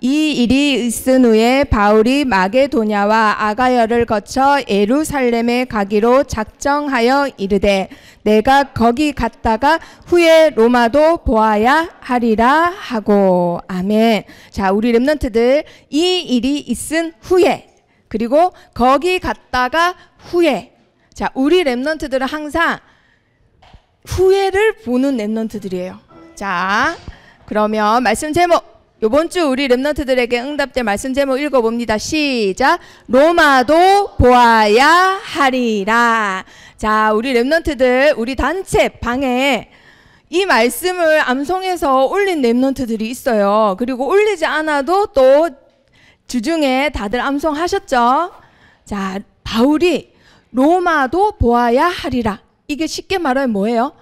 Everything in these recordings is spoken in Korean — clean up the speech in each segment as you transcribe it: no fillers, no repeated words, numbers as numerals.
이 일이 있은 후에 바울이 마게도냐와 아가야를 거쳐 예루살렘에 가기로 작정하여 이르되 내가 거기 갔다가 후에 로마도 보아야 하리라 하고. 아멘. 자, 우리 렘넌트들 이 일이 있은 후에 그리고 거기 갔다가 후에. 자, 우리 렘넌트들은 항상 후회를 보는 렘넌트들이에요. 자, 그러면 말씀 제목 요번 주 우리 렘넌트들에게 응답될 말씀 제목 읽어봅니다. 시작. 로마도 보아야 하리라. 자, 우리 렘넌트들 우리 단체 방에 이 말씀을 암송해서 올린 렘넌트들이 있어요. 그리고 올리지 않아도 또 주중에 다들 암송하셨죠. 자, 바울이 로마도 보아야 하리라. 이게 쉽게 말하면 뭐예요?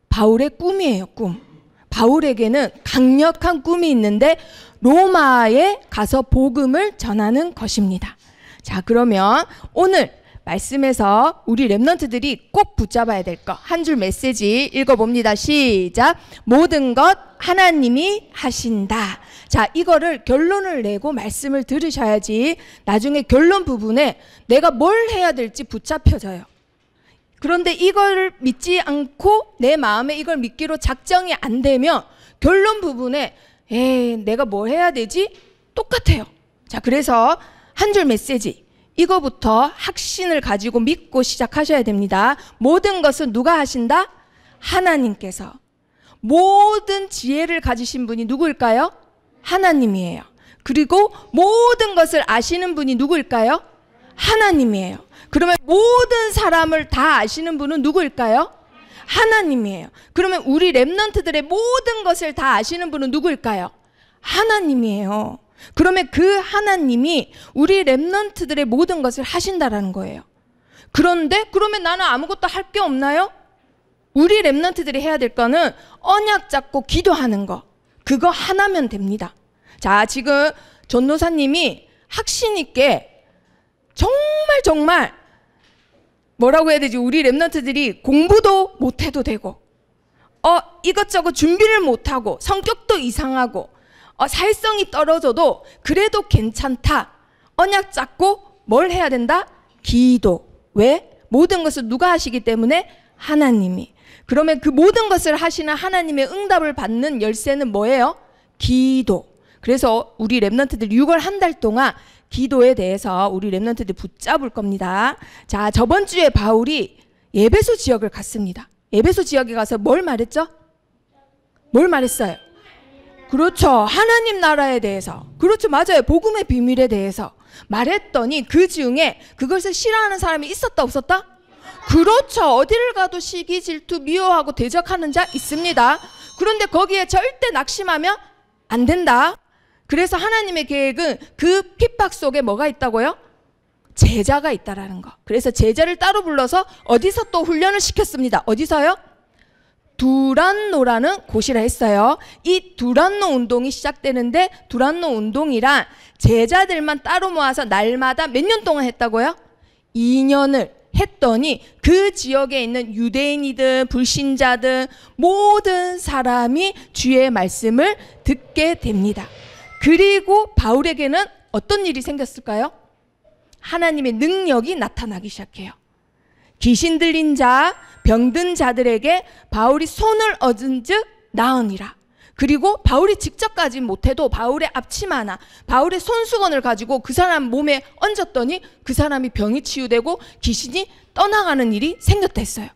바울의 꿈이에요. 꿈. 바울에게는 강력한 꿈이 있는데 로마에 가서 복음을 전하는 것입니다. 자, 그러면 오늘 말씀에서 우리 렘넌트들이 꼭 붙잡아야 될 것 한 줄 메시지 읽어봅니다. 시작. 모든 것 하나님이 하신다. 자, 이거를 결론을 내고 말씀을 들으셔야지 나중에 결론 부분에 내가 뭘 해야 될지 붙잡혀져요. 그런데 이걸 믿지 않고 내 마음에 이걸 믿기로 작정이 안 되면 결론 부분에 내가 뭘 해야 되지? 똑같아요. 자, 그래서 한 줄 메시지 이거부터 확신을 가지고 믿고 시작하셔야 됩니다. 모든 것은 누가 하신다? 하나님께서. 모든 지혜를 가지신 분이 누구일까요? 하나님이에요. 그리고 모든 것을 아시는 분이 누구일까요? 하나님이에요. 그러면 모든 사람을 다 아시는 분은 누구일까요? 하나님이에요. 그러면 우리 렘넌트들의 모든 것을 다 아시는 분은 누구일까요? 하나님이에요. 그러면 그 하나님이 우리 렘넌트들의 모든 것을 하신다라는 거예요. 그런데 그러면 나는 아무것도 할 게 없나요? 우리 렘넌트들이 해야 될 거는 언약 잡고 기도하는 거. 그거 하나면 됩니다. 자, 지금 전도사님이 확신 있게 정말 뭐라고 해야 되지? 우리 렘넌트들이 공부도 못해도 되고 이것저것 준비를 못하고 성격도 이상하고 사회성이 떨어져도 그래도 괜찮다. 언약 잡고 뭘 해야 된다? 기도. 왜? 모든 것을 누가 하시기 때문에? 하나님이. 그러면 그 모든 것을 하시는 하나님의 응답을 받는 열쇠는 뭐예요? 기도. 그래서 우리 렘넌트들 6월 한 달 동안 기도에 대해서 우리 렘넌트들 붙잡을 겁니다. 자, 저번 주에 바울이 에베소 지역을 갔습니다. 에베소 지역에 가서 뭘 말했죠? 뭘 말했어요? 그렇죠. 하나님 나라에 대해서. 그렇죠. 맞아요. 복음의 비밀에 대해서 말했더니 그 중에 그것을 싫어하는 사람이 있었다 없었다? 그렇죠. 어디를 가도 시기 질투 미워하고 대적하는 자 있습니다. 그런데 거기에 절대 낙심하면 안 된다. 그래서 하나님의 계획은 그 핍박 속에 뭐가 있다고요? 제자가 있다라는 거. 그래서 제자를 따로 불러서 어디서 또 훈련을 시켰습니다. 어디서요? 두란노라는 곳이라 했어요. 이 두란노 운동이 시작되는데 두란노 운동이란 제자들만 따로 모아서 날마다 몇 년 동안 했다고요? 2년을 했더니 그 지역에 있는 유대인이든 불신자든 모든 사람이 주의 말씀을 듣게 됩니다. 그리고 바울에게는 어떤 일이 생겼을까요? 하나님의 능력이 나타나기 시작해요. 귀신 들린 자, 병든 자들에게 바울이 손을 얻은 즉 나으니라. 그리고 바울이 직접까지 못해도 바울의 앞치마나 바울의 손수건을 가지고 그 사람 몸에 얹었더니 그 사람이 병이 치유되고 귀신이 떠나가는 일이 생겼다 했어요.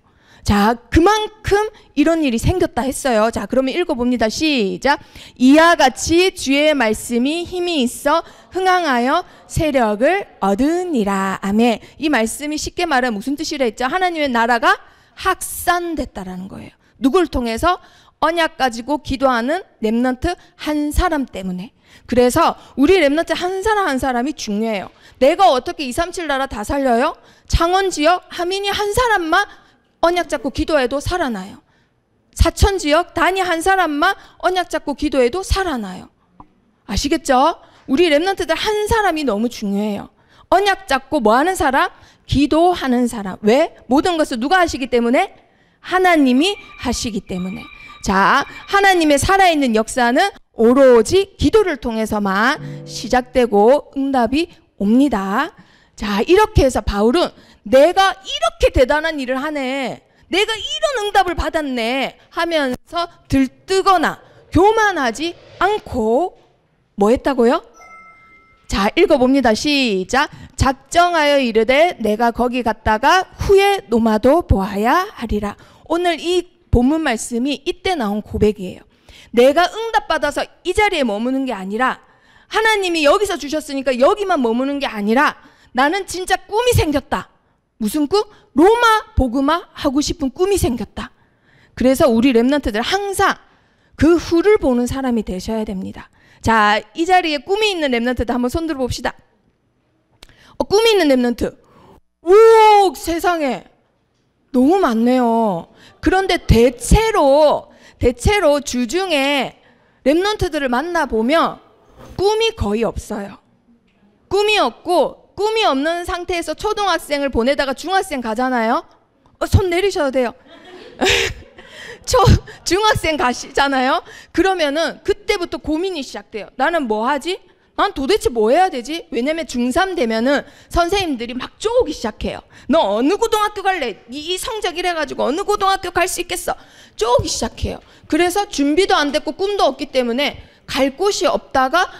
자, 그만큼 이런 일이 생겼다 했어요. 자, 그러면 읽어봅니다. 시작. 이와 같이 주의 말씀이 힘이 있어 흥황하여 세력을 얻으니라. 아멘. 이 말씀이 쉽게 말하면 무슨 뜻이라 했죠? 하나님의 나라가 확산됐다라는 거예요. 누굴 통해서? 언약 가지고 기도하는 렘넌트 한 사람 때문에. 그래서 우리 렘넌트 한 사람 한 사람이 중요해요. 내가 어떻게 237 나라 다 살려요? 창원 지역 하민이 한 사람만 언약 잡고 기도해도 살아나요. 사천 지역 단위 한 사람만 언약 잡고 기도해도 살아나요. 아시겠죠? 우리 렘넌트들 한 사람이 너무 중요해요. 언약 잡고 뭐 하는 사람? 기도하는 사람. 왜? 모든 것을 누가 하시기 때문에? 하나님이 하시기 때문에. 자, 하나님의 살아있는 역사는 오로지 기도를 통해서만 시작되고 응답이 옵니다. 자, 이렇게 해서 바울은 내가 이렇게 대단한 일을 하네, 내가 이런 응답을 받았네 하면서 들뜨거나 교만하지 않고 뭐 했다고요? 자, 읽어봅니다. 시작. 작정하여 이르되 내가 거기 갔다가 후에 노마도 보아야 하리라. 오늘 이 본문 말씀이 이때 나온 고백이에요. 내가 응답받아서 이 자리에 머무는 게 아니라, 하나님이 여기서 주셨으니까 여기만 머무는 게 아니라, 나는 진짜 꿈이 생겼다. 무슨 꿈? 로마 복음화 하고 싶은 꿈이 생겼다. 그래서 우리 렘넌트들 항상 그 후를 보는 사람이 되셔야 됩니다. 자, 이 자리에 꿈이 있는 렘넌트들 한번 손 들어봅시다. 꿈이 있는 렘넌트, 오, 세상에 너무 많네요. 그런데 대체로 주중에 렘넌트들을 만나보면 꿈이 거의 없어요. 꿈이 없고, 꿈이 없는 상태에서 초등학생을 보내다가 중학생 가잖아요. 손 내리셔도 돼요. 중학생 가시잖아요. 그러면은 그때부터 고민이 시작돼요. 나는 뭐 하지? 난 도대체 뭐 해야 되지? 왜냐면 중3 되면은 선생님들이 막 쪼기 시작해요. 너 어느 고등학교 갈래? 이 성적 이래가지고 어느 고등학교 갈 수 있겠어? 쪼기 시작해요. 그래서 준비도 안 됐고 꿈도 없기 때문에 갈 곳이 없다가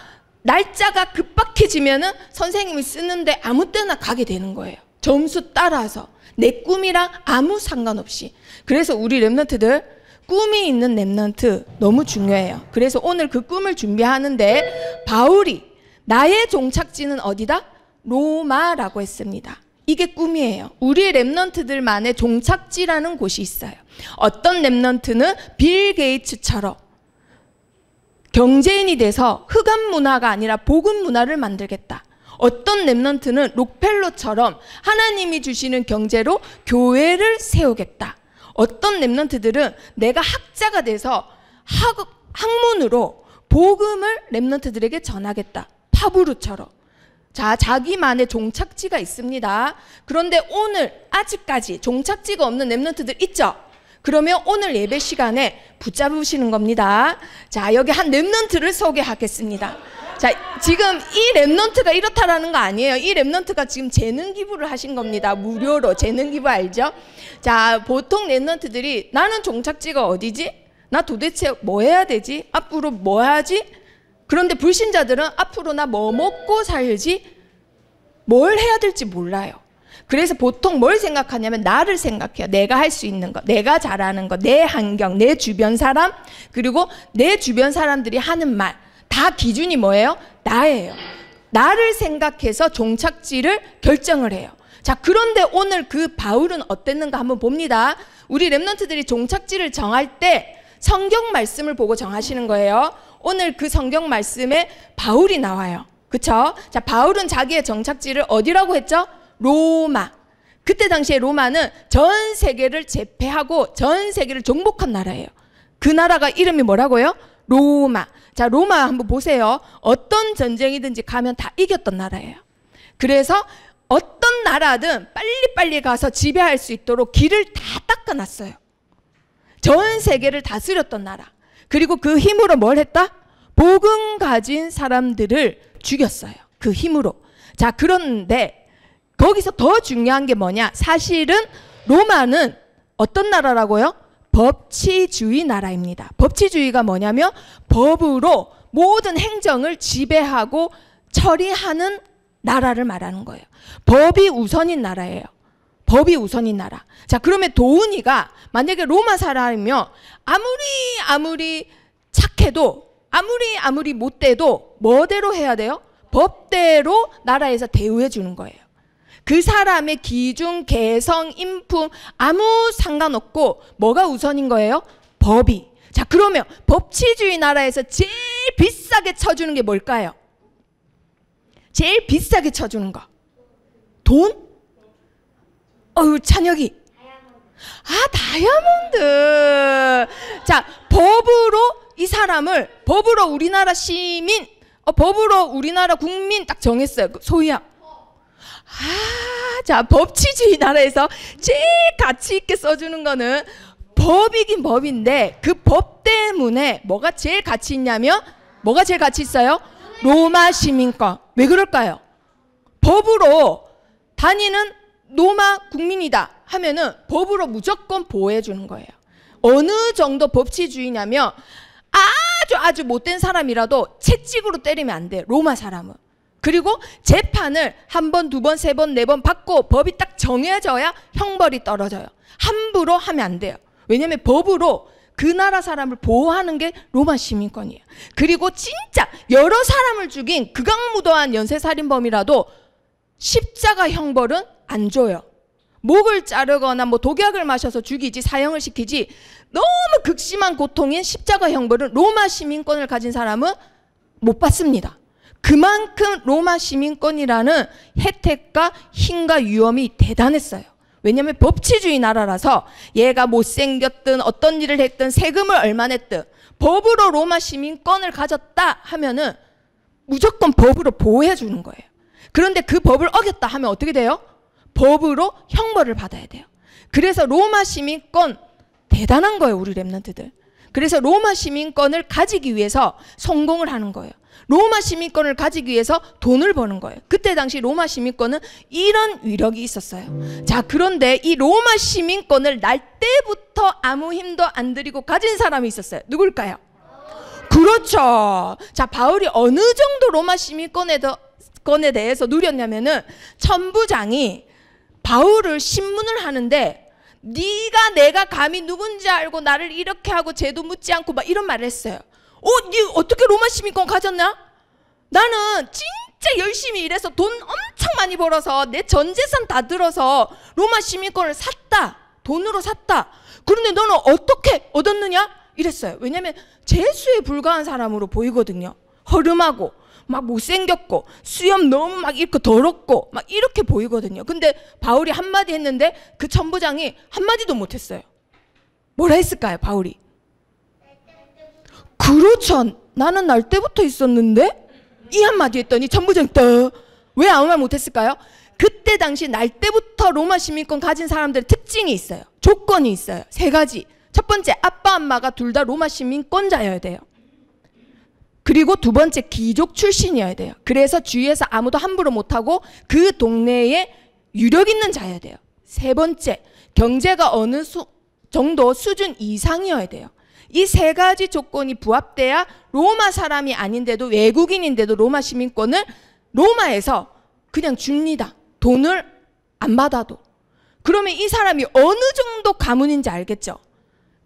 날짜가 급박해지면은 선생님이 쓰는데 아무 때나 가게 되는 거예요. 점수 따라서. 내 꿈이랑 아무 상관없이. 그래서 우리 렘넌트들, 꿈이 있는 렘넌트 너무 중요해요. 그래서 오늘 그 꿈을 준비하는데 바울이 나의 종착지는 어디다? 로마라고 했습니다. 이게 꿈이에요. 우리 렘넌트들만의 종착지라는 곳이 있어요. 어떤 렘넌트는 빌 게이츠처럼 경제인이 돼서 흑암 문화가 아니라 복음 문화를 만들겠다. 어떤 렘넌트는 록펠러처럼 하나님이 주시는 경제로 교회를 세우겠다. 어떤 렘넌트들은 내가 학자가 돼서 학문으로 복음을 렘넌트들에게 전하겠다. 파브루처럼. 자, 자기만의 종착지가 있습니다. 그런데 오늘 아직까지 종착지가 없는 렘넌트들 있죠? 그러면 오늘 예배 시간에 붙잡으시는 겁니다. 자, 여기 한 렘넌트를 소개하겠습니다. 자, 지금 이 렘넌트가 이렇다라는 거 아니에요. 이 렘넌트가 지금 재능 기부를 하신 겁니다. 무료로 재능 기부 알죠? 자, 보통 렘넌트들이 나는 종착지가 어디지? 나 도대체 뭐 해야 되지? 앞으로 뭐 하지? 그런데 불신자들은 앞으로 나 뭐 먹고 살지? 뭘 해야 될지 몰라요. 그래서 보통 뭘 생각하냐면 나를 생각해요. 내가 할 수 있는 거, 내가 잘하는 거, 내 환경, 내 주변 사람, 그리고 내 주변 사람들이 하는 말, 다 기준이 뭐예요? 나예요. 나를 생각해서 종착지를 결정을 해요. 자, 그런데 오늘 그 바울은 어땠는가 한번 봅니다. 우리 렘넌트들이 종착지를 정할 때 성경 말씀을 보고 정하시는 거예요. 오늘 그 성경 말씀에 바울이 나와요. 그쵸? 자, 바울은 자기의 정착지를 어디라고 했죠? 로마. 그때 당시에 로마는 전 세계를 제패하고 전 세계를 정복한 나라예요. 그 나라가 이름이 뭐라고요? 로마. 자, 로마 한번 보세요. 어떤 전쟁이든지 가면 다 이겼던 나라예요. 그래서 어떤 나라든 빨리빨리 가서 지배할 수 있도록 길을 다 닦아놨어요. 전 세계를 다스렸던 나라. 그리고 그 힘으로 뭘 했다? 복음 가진 사람들을 죽였어요. 그 힘으로. 자, 그런데 거기서 더 중요한 게 뭐냐? 사실은 로마는 어떤 나라라고요? 법치주의 나라입니다. 법치주의가 뭐냐면 법으로 모든 행정을 지배하고 처리하는 나라를 말하는 거예요. 법이 우선인 나라예요. 법이 우선인 나라. 자, 그러면 도훈이가 만약에 로마 사람이면 아무리 착해도 아무리 못돼도 뭐대로 해야 돼요? 법대로 나라에서 대우해 주는 거예요. 그 사람의 기준, 개성, 인품 아무 상관없고 뭐가 우선인 거예요? 법이. 자, 그러면 법치주의 나라에서 제일 비싸게 쳐주는 게 뭘까요? 제일 비싸게 쳐주는 거. 돈? 찬혁이. 다이아몬드. 자, 법으로 이 사람을, 법으로 우리나라 시민, 법으로 우리나라 국민 딱 정했어요. 소희야. 자, 법치주의 나라에서 제일 가치 있게 써주는 거는 법이긴 법인데 그 법 때문에 뭐가 제일 가치 있냐면 뭐가 제일 가치 있어요? 로마 시민권. 왜 그럴까요? 법으로 다니는 로마 국민이다 하면은 법으로 무조건 보호해 주는 거예요. 어느 정도 법치주의냐면 아주 못된 사람이라도 채찍으로 때리면 안 돼. 로마 사람은. 그리고 재판을 한 번, 두 번, 세 번, 네 번 받고 법이 딱 정해져야 형벌이 떨어져요. 함부로 하면 안 돼요. 왜냐하면 법으로 그 나라 사람을 보호하는 게 로마 시민권이에요. 그리고 진짜 여러 사람을 죽인 극악무도한 연쇄살인범이라도 십자가 형벌은 안 줘요. 목을 자르거나 뭐 독약을 마셔서 죽이지, 사형을 시키지, 너무 극심한 고통인 십자가 형벌은 로마 시민권을 가진 사람은 못 받습니다. 그만큼 로마 시민권이라는 혜택과 힘과 위험이 대단했어요. 왜냐하면 법치주의 나라라서 얘가 못생겼든 어떤 일을 했든 세금을 얼마 냈든 법으로 로마 시민권을 가졌다 하면은 무조건 법으로 보호해 주는 거예요. 그런데 그 법을 어겼다 하면 어떻게 돼요? 법으로 형벌을 받아야 돼요. 그래서 로마 시민권 대단한 거예요, 우리 랩런트들. 그래서 로마 시민권을 가지기 위해서 성공을 하는 거예요. 로마 시민권을 가지기 위해서 돈을 버는 거예요. 그때 당시 로마 시민권은 이런 위력이 있었어요. 자, 그런데 이 로마 시민권을 날 때부터 아무 힘도 안 들이고 가진 사람이 있었어요. 누굴까요? 그렇죠. 자, 바울이 어느 정도 로마 시민권에 대해서 누렸냐면은 천부장이 바울을 신문을 하는데 네가 내가 감히 누군지 알고 나를 이렇게 하고 죄도 묻지 않고 막 이런 말을 했어요. 네 어떻게 로마 시민권 가졌냐? 나는 진짜 열심히 일해서 돈 엄청 많이 벌어서 내 전 재산 다 들어서 로마 시민권을 샀다. 돈으로 샀다. 그런데 너는 어떻게 얻었느냐? 이랬어요. 왜냐하면 재수에 불과한 사람으로 보이거든요. 허름하고 막 못생겼고 수염 너무 막 이렇게 더럽고 막 이렇게 보이거든요. 근데 바울이 한마디 했는데 그 천부장이 한마디도 못했어요. 뭐라 했을까요, 바울이? 그렇죠. 나는 날 때부터 있었는데? 이 한마디 했더니 천부장이 왜 아무 말 못했을까요? 그때 당시 날 때부터 로마 시민권 가진 사람들의 특징이 있어요. 조건이 있어요. 3가지. 첫 번째, 아빠 엄마가 둘 다 로마 시민권자여야 돼요. 그리고 2번째, 귀족 출신이어야 돼요. 그래서 주위에서 아무도 함부로 못하고 그 동네에 유력 있는 자여야 돼요. 3번째, 경제가 어느 정도 수준 이상이어야 돼요. 이 3가지 조건이 부합돼야 로마 사람이 아닌데도 외국인인데도 로마 시민권을 로마에서 그냥 줍니다. 돈을 안 받아도. 그러면 이 사람이 어느 정도 가문인지 알겠죠?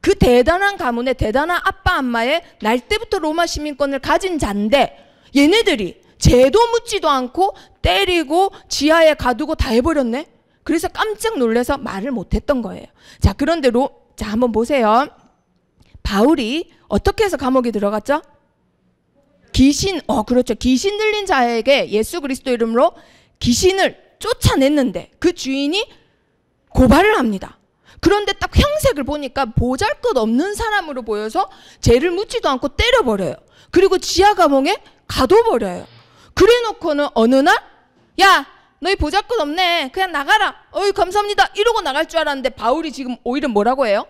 그 대단한 가문의 대단한 아빠 엄마의 날 때부터 로마 시민권을 가진 자인데 얘네들이 죄도 묻지도 않고 때리고 지하에 가두고 다 해버렸네. 그래서 깜짝 놀라서 말을 못했던 거예요. 자, 그런데 자, 한번 보세요. 바울이 어떻게 해서 감옥에 들어갔죠? 그렇죠. 귀신 들린 자에게 예수 그리스도 이름으로 귀신을 쫓아냈는데 그 주인이 고발을 합니다. 그런데 딱 형색을 보니까 보잘것없는 사람으로 보여서 죄를 묻지도 않고 때려버려요. 그리고 지하 감옥에 가둬버려요. 그래놓고는 어느 날 야, 너희 보잘것없네. 그냥 나가라. 어이 감사합니다. 이러고 나갈 줄 알았는데 바울이 지금 오히려 뭐라고 해요?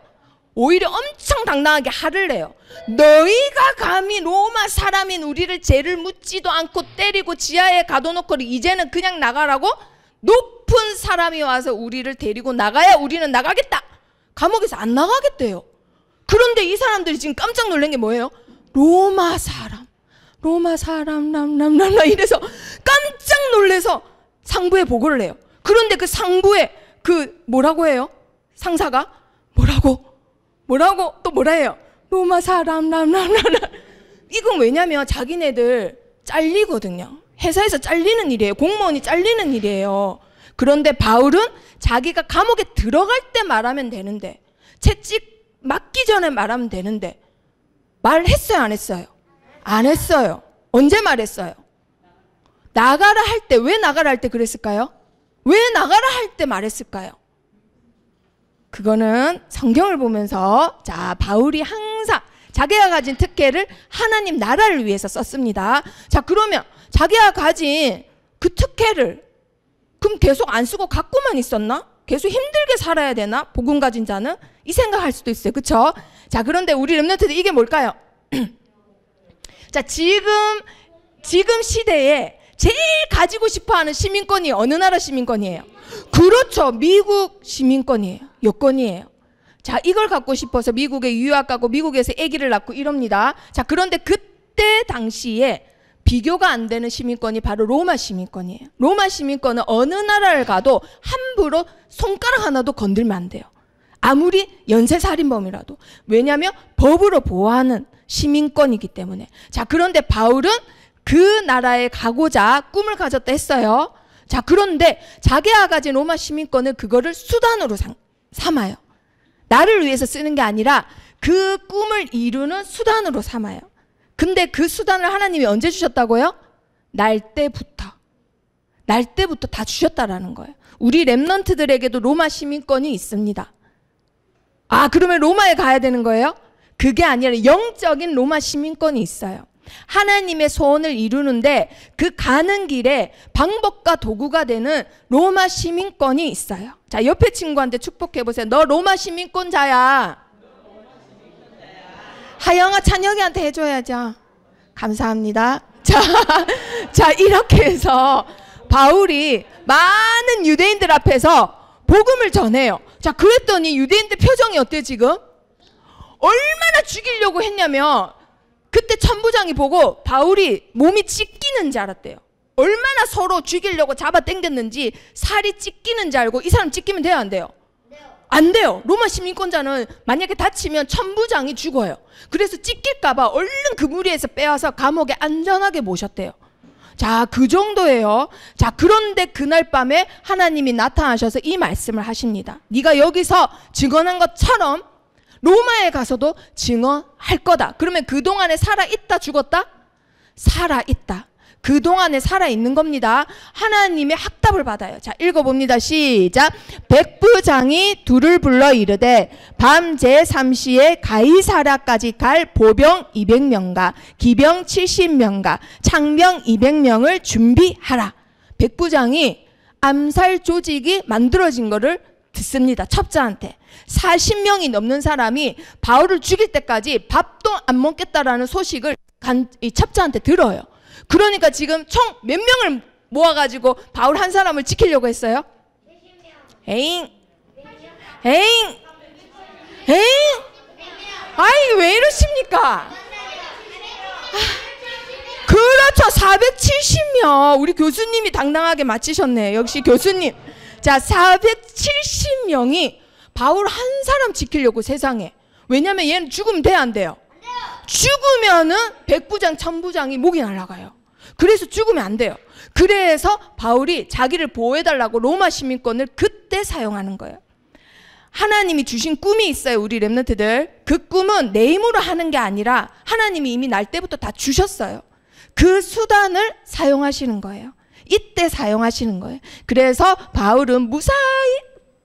오히려 엄청 당당하게 화를 내요. 너희가 감히 로마 사람인 우리를 죄를 묻지도 않고 때리고 지하에 가둬놓고 이제는 그냥 나가라고? 높은 사람이 와서 우리를 데리고 나가야 우리는 나가겠다. 감옥에서 안 나가겠대요. 그런데 이 사람들이 지금 깜짝 놀란 게 뭐예요? 로마 사람 이래서 깜짝 놀래서 상부에 보고를 해요. 그런데 그 상부에 뭐라고 해요? 상사가 뭐라고 또 뭐라 해요? 로마 사람 이건 왜냐면 자기네들 잘리거든요. 회사에서 잘리는 일이에요. 공무원이 잘리는 일이에요. 그런데 바울은 자기가 감옥에 들어갈 때 말하면 되는데 채찍 맞기 전에 말하면 되는데 말했어요, 안 했어요? 안 했어요. 언제 말했어요? 나가라 할 때. 왜 나가라 할 때 그랬을까요? 왜 나가라 할 때 말했을까요? 그거는 성경을 보면서 자, 바울이 항상 자기가 가진 특혜를 하나님 나라를 위해서 썼습니다. 자, 그러면 자기가 가진 그 특혜를 그럼 계속 안 쓰고 갖고만 있었나? 계속 힘들게 살아야 되나? 복음 가진 자는? 이 생각할 수도 있어요. 그렇죠? 자, 그런데 우리 렘넌트들 이게 뭘까요? 자, 지금 시대에 제일 가지고 싶어하는 시민권이 어느 나라 시민권이에요? 그렇죠. 미국 시민권이에요. 여권이에요. 자, 이걸 갖고 싶어서 미국에 유학 가고 미국에서 아기를 낳고 이럽니다. 자, 그런데 그때 당시에 비교가 안 되는 시민권이 바로 로마 시민권이에요. 로마 시민권은 어느 나라를 가도 함부로 손가락 하나도 건들면 안 돼요. 아무리 연쇄살인범이라도. 왜냐하면 법으로 보호하는 시민권이기 때문에. 자, 그런데 바울은 그 나라에 가고자 꿈을 가졌다 했어요. 자, 그런데 자기가 가진 로마 시민권을 그거를 수단으로 삼아요. 나를 위해서 쓰는 게 아니라 그 꿈을 이루는 수단으로 삼아요. 근데 그 수단을 하나님이 언제 주셨다고요? 날 때부터 다 주셨다라는 거예요. 우리 렘넌트들에게도 로마 시민권이 있습니다. 아, 그러면 로마에 가야 되는 거예요? 그게 아니라 영적인 로마 시민권이 있어요. 하나님의 소원을 이루는데 그 가는 길에 방법과 도구가 되는 로마 시민권이 있어요. 자, 옆에 친구한테 축복해 보세요. 너 로마 시민권자야. 하영아, 찬혁이한테 해줘야죠. 감사합니다. 자, 이렇게 해서 바울이 많은 유대인들 앞에서 복음을 전해요. 자, 그랬더니 유대인들 표정이 어때 지금? 얼마나 죽이려고 했냐면 그때 천부장이 보고 바울이 몸이 찢기는 줄 알았대요. 얼마나 서로 죽이려고 잡아 당겼는지 살이 찢기는 줄 알고 이 사람 찢기면 돼요, 안 돼요? 안 돼요. 로마 시민권자는 만약에 다치면 천부장이 죽어요. 그래서 찢길까봐 얼른 그 무리에서 빼와서 감옥에 안전하게 모셨대요. 자, 그 정도예요. 자, 그런데 그날 밤에 하나님이 나타나셔서 이 말씀을 하십니다. 네가 여기서 증언한 것처럼 로마에 가서도 증언할 거다. 그러면 그동안에 살아있다 죽었다? 살아있다. 그동안에 살아있는 겁니다. 하나님의 학답을 받아요. 자, 읽어봅니다. 시작. 백부장이 둘을 불러 이르되 밤 제3시에 가이사랴까지 갈 보병 200명과 기병 70명과 창병 200명을 준비하라. 백부장이 암살 조직이 만들어진 거를 듣습니다. 첩자한테. 40명이 넘는 사람이 바울을 죽일 때까지 밥도 안 먹겠다라는 소식을 이 첩자한테 들어요. 그러니까 지금 총 몇 명을 모아가지고 바울 한 사람을 지키려고 했어요? 에잉? 아이, 왜 이러십니까? 그렇죠. 470명. 우리 교수님이 당당하게 맞히셨네. 역시 교수님. 자, 470명이 바울 한 사람 지키려고 세상에. 왜냐면 얘는 죽으면 돼요, 안 돼요? 죽으면은 백부장, 천부장이 목이 날아가요. 그래서 죽으면 안 돼요. 그래서 바울이 자기를 보호해달라고 로마 시민권을 그때 사용하는 거예요. 하나님이 주신 꿈이 있어요, 우리 렘넌트들. 그 꿈은 내 힘으로 하는 게 아니라 하나님이 이미 날 때부터 다 주셨어요. 그 수단을 사용하시는 거예요. 이때 사용하시는 거예요. 그래서 바울은 무사히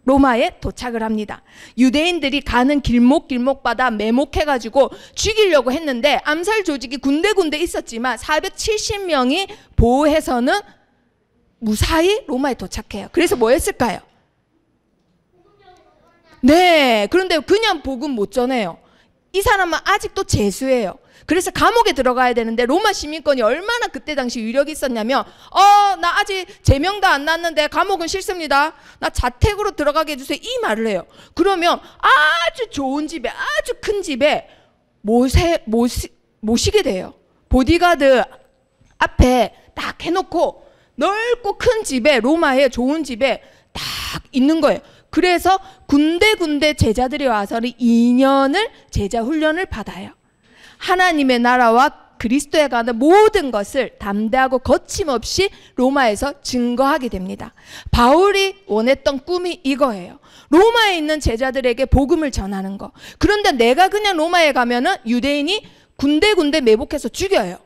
로마에 도착을 합니다. 유대인들이 가는 길목길목마다 매목해가지고 죽이려고 했는데 암살 조직이 군데군데 있었지만 470명이 보호해서는 무사히 로마에 도착해요. 그래서 뭐 했을까요? 네, 그런데 그냥 복음 못 전해요. 이 사람은 아직도 죄수예요. 그래서 감옥에 들어가야 되는데 로마 시민권이 얼마나 그때 당시 위력이 있었냐면 나 아직 제명도 안 났는데 감옥은 싫습니다. 나 자택으로 들어가게 해주세요. 이 말을 해요. 그러면 아주 좋은 집에 아주 큰 집에 모시게 돼요. 보디가드 앞에 딱 해놓고 넓고 큰 집에 로마의 좋은 집에 딱 있는 거예요. 그래서 군데군데 제자들이 와서는 2년을 제자 훈련을 받아요. 하나님의 나라와 그리스도에 관한 모든 것을 담대하고 거침없이 로마에서 증거하게 됩니다. 바울이 원했던 꿈이 이거예요. 로마에 있는 제자들에게 복음을 전하는 거. 그런데 내가 그냥 로마에 가면은 유대인이 군데군데 매복해서 죽여요.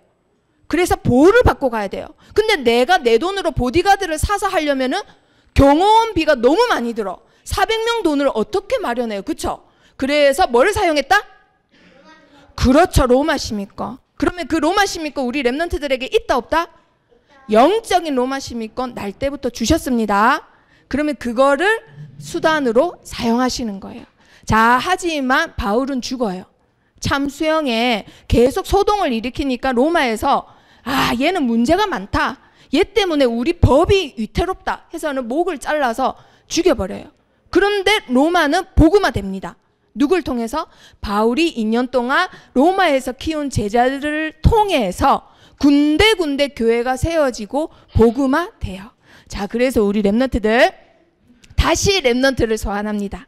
그래서 보호를 받고 가야 돼요. 근데 내가 내 돈으로 보디가드를 사서 하려면은 경호원비가 너무 많이 들어. 400명 돈을 어떻게 마련해요? 그쵸? 그래서 뭘 사용했다? 그렇죠. 로마 시민권. 그러면 그 로마 시민권 우리 렘넌트들에게 있다 없다? 영적인 로마 시민권 날 때부터 주셨습니다. 그러면 그거를 수단으로 사용하시는 거예요. 자, 하지만 바울은 죽어요. 참수형에 계속 소동을 일으키니까 로마에서 얘는 문제가 많다, 얘 때문에 우리 법이 위태롭다 해서는 목을 잘라서 죽여버려요. 그런데 로마는 복음화됩니다. 누굴 통해서? 바울이 2년 동안 로마에서 키운 제자들을 통해서 군데군데 교회가 세워지고 복음화돼요. 자, 그래서 우리 렘넌트들 다시 렘넌트를 소환합니다.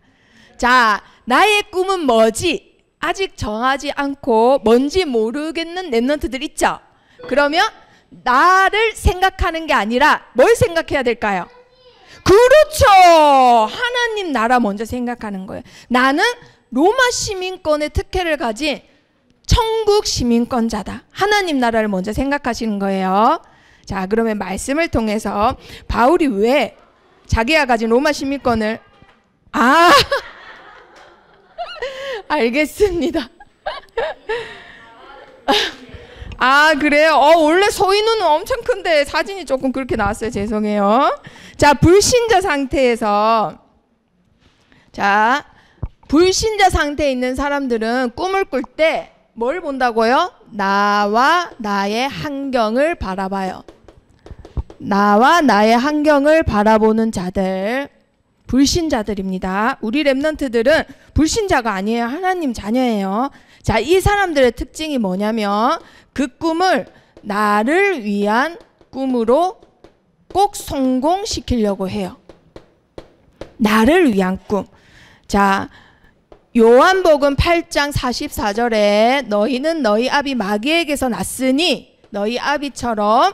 자, 나의 꿈은 뭐지? 아직 정하지 않고 뭔지 모르겠는 렘넌트들 있죠? 그러면 나를 생각하는 게 아니라 뭘 생각해야 될까요? 그렇죠. 하나님 나라 먼저 생각하는 거예요. 나는 로마 시민권의 특혜를 가진 천국 시민권자다. 하나님 나라를 먼저 생각하시는 거예요. 자, 그러면 말씀을 통해서 바울이 왜 자기가 가진 로마 시민권을 알겠습니다. 그래요? 원래 소인우는 엄청 큰데 사진이 조금 그렇게 나왔어요. 죄송해요. 자, 불신자 상태에서, 자, 불신자 상태에 있는 사람들은 꿈을 꿀 때 뭘 본다고요? 나와 나의 환경을 바라봐요. 나와 나의 환경을 바라보는 자들, 불신자들입니다. 우리 렘넌트들은 불신자가 아니에요. 하나님 자녀예요. 자, 이 사람들의 특징이 뭐냐면 그 꿈을 나를 위한 꿈으로 꼭 성공시키려고 해요. 나를 위한 꿈. 자, 요한복음 8장 44절에 너희는 너희 아비 마귀에게서 났으니 너희 아비처럼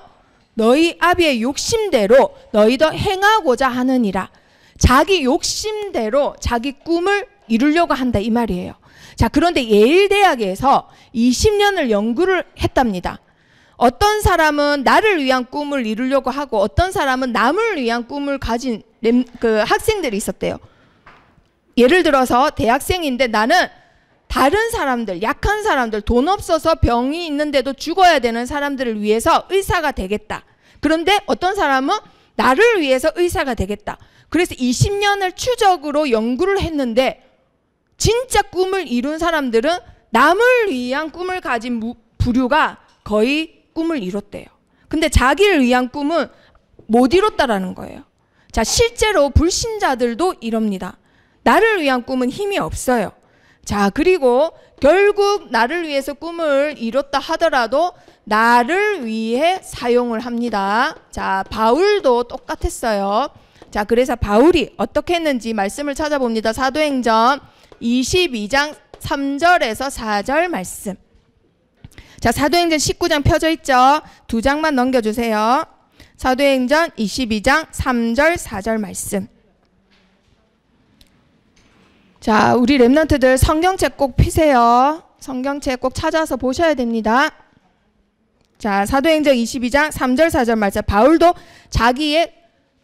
너희 아비의 욕심대로 너희도 행하고자 하느니라. 자기 욕심대로 자기 꿈을 이루려고 한다 이 말이에요. 자, 그런데 예일대학에서 20년을 연구를 했답니다. 어떤 사람은 나를 위한 꿈을 이루려고 하고 어떤 사람은 남을 위한 꿈을 가진 학생들이 있었대요. 예를 들어서 대학생인데 나는 다른 사람들, 약한 사람들, 돈 없어서 병이 있는데도 죽어야 되는 사람들을 위해서 의사가 되겠다. 그런데 어떤 사람은 나를 위해서 의사가 되겠다. 그래서 20년을 추적으로 연구를 했는데 진짜 꿈을 이룬 사람들은 남을 위한 꿈을 가진 부류가 거의 꿈을 이뤘대요. 근데 자기를 위한 꿈은 못 이뤘다라는 거예요. 자, 실제로 불신자들도 이럽니다. 나를 위한 꿈은 힘이 없어요. 자, 그리고 결국 나를 위해서 꿈을 이뤘다 하더라도 나를 위해 사용을 합니다. 자, 바울도 똑같았어요. 자, 그래서 바울이 어떻게 했는지 말씀을 찾아봅니다. 사도행전 22장 3절에서 4절 말씀. 자, 사도행전 19장 펴져 있죠? 2장만 넘겨주세요. 사도행전 22장 3절 4절 말씀. 자, 우리 렘넌트들 성경책 꼭 피세요. 성경책 꼭 찾아서 보셔야 됩니다. 자, 사도행전 22장 3절 4절 말씀. 바울도 자기의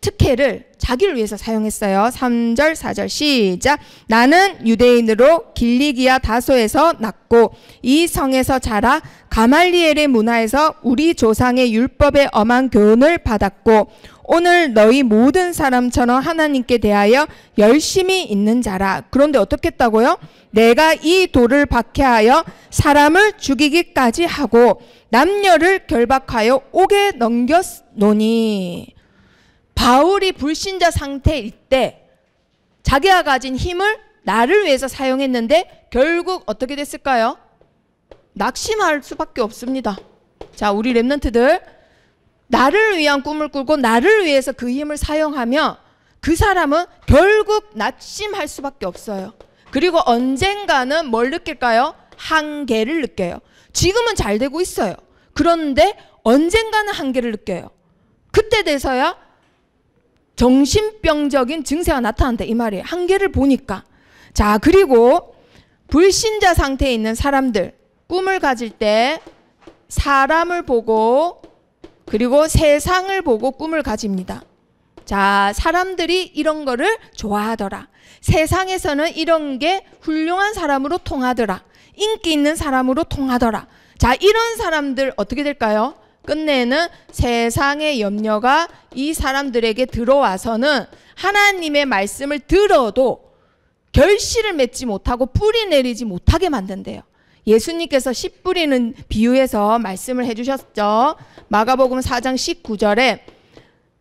특혜를 자기를 위해서 사용했어요. 3절 4절 시작. 나는 유대인으로 길리기아 다소에서 났고 이 성에서 자라 가말리엘의 문화에서 우리 조상의 율법의 엄한 교훈을 받았고 오늘 너희 모든 사람처럼 하나님께 대하여 열심히 있는 자라. 그런데 어떻게 했다고요? 내가 이 돌을 박해하여 사람을 죽이기까지 하고 남녀를 결박하여 옥에 넘겼노니. 바울이 불신자 상태일 때 자기가 가진 힘을 나를 위해서 사용했는데 결국 어떻게 됐을까요? 낙심할 수밖에 없습니다. 자, 우리 렘넌트들 나를 위한 꿈을 꾸고 나를 위해서 그 힘을 사용하면 그 사람은 결국 낙심할 수밖에 없어요. 그리고 언젠가는 뭘 느낄까요? 한계를 느껴요. 지금은 잘 되고 있어요. 그런데 언젠가는 한계를 느껴요. 그때 돼서야 정신병적인 증세가 나타난다 이 말이에요. 한계를 보니까. 자, 그리고 불신자 상태에 있는 사람들 꿈을 가질 때 사람을 보고 그리고 세상을 보고 꿈을 가집니다. 자, 사람들이 이런 거를 좋아하더라. 세상에서는 이런 게 훌륭한 사람으로 통하더라. 인기 있는 사람으로 통하더라. 자, 이런 사람들 어떻게 될까요? 끝내는 세상의 염려가 이 사람들에게 들어와서는 하나님의 말씀을 들어도 결실을 맺지 못하고 뿌리 내리지 못하게 만든대요. 예수님께서 씨 뿌리는 비유에서 말씀을 해주셨죠. 마가복음 4장 19절에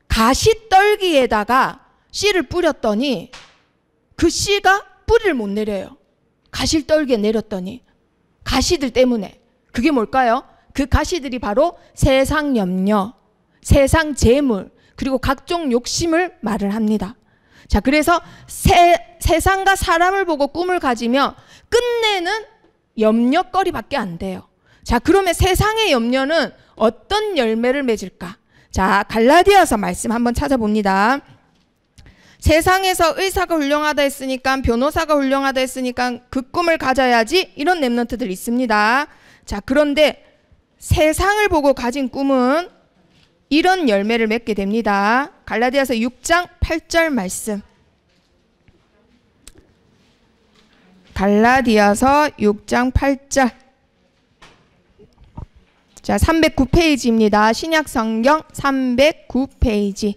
가시떨기에다가 씨를 뿌렸더니 그 씨가 뿌리를 못 내려요. 가시떨기에 내렸더니 가시들 때문에. 그게 뭘까요? 그 가시들이 바로 세상 염려, 세상 재물, 그리고 각종 욕심을 말을 합니다. 자, 그래서 세상과 사람을 보고 꿈을 가지며 끝내는 염려거리밖에 안 돼요. 자, 그러면 세상의 염려는 어떤 열매를 맺을까? 자, 갈라디아서 말씀 한번 찾아봅니다. 세상에서 의사가 훌륭하다 했으니까, 변호사가 훌륭하다 했으니까 그 꿈을 가져야지, 이런 랩런트들이 있습니다. 자, 그런데 세상을 보고 가진 꿈은 이런 열매를 맺게 됩니다. 갈라디아서 6장 8절 말씀. 갈라디아서 6장 8절. 자, 309페이지입니다. 신약 성경 309페이지.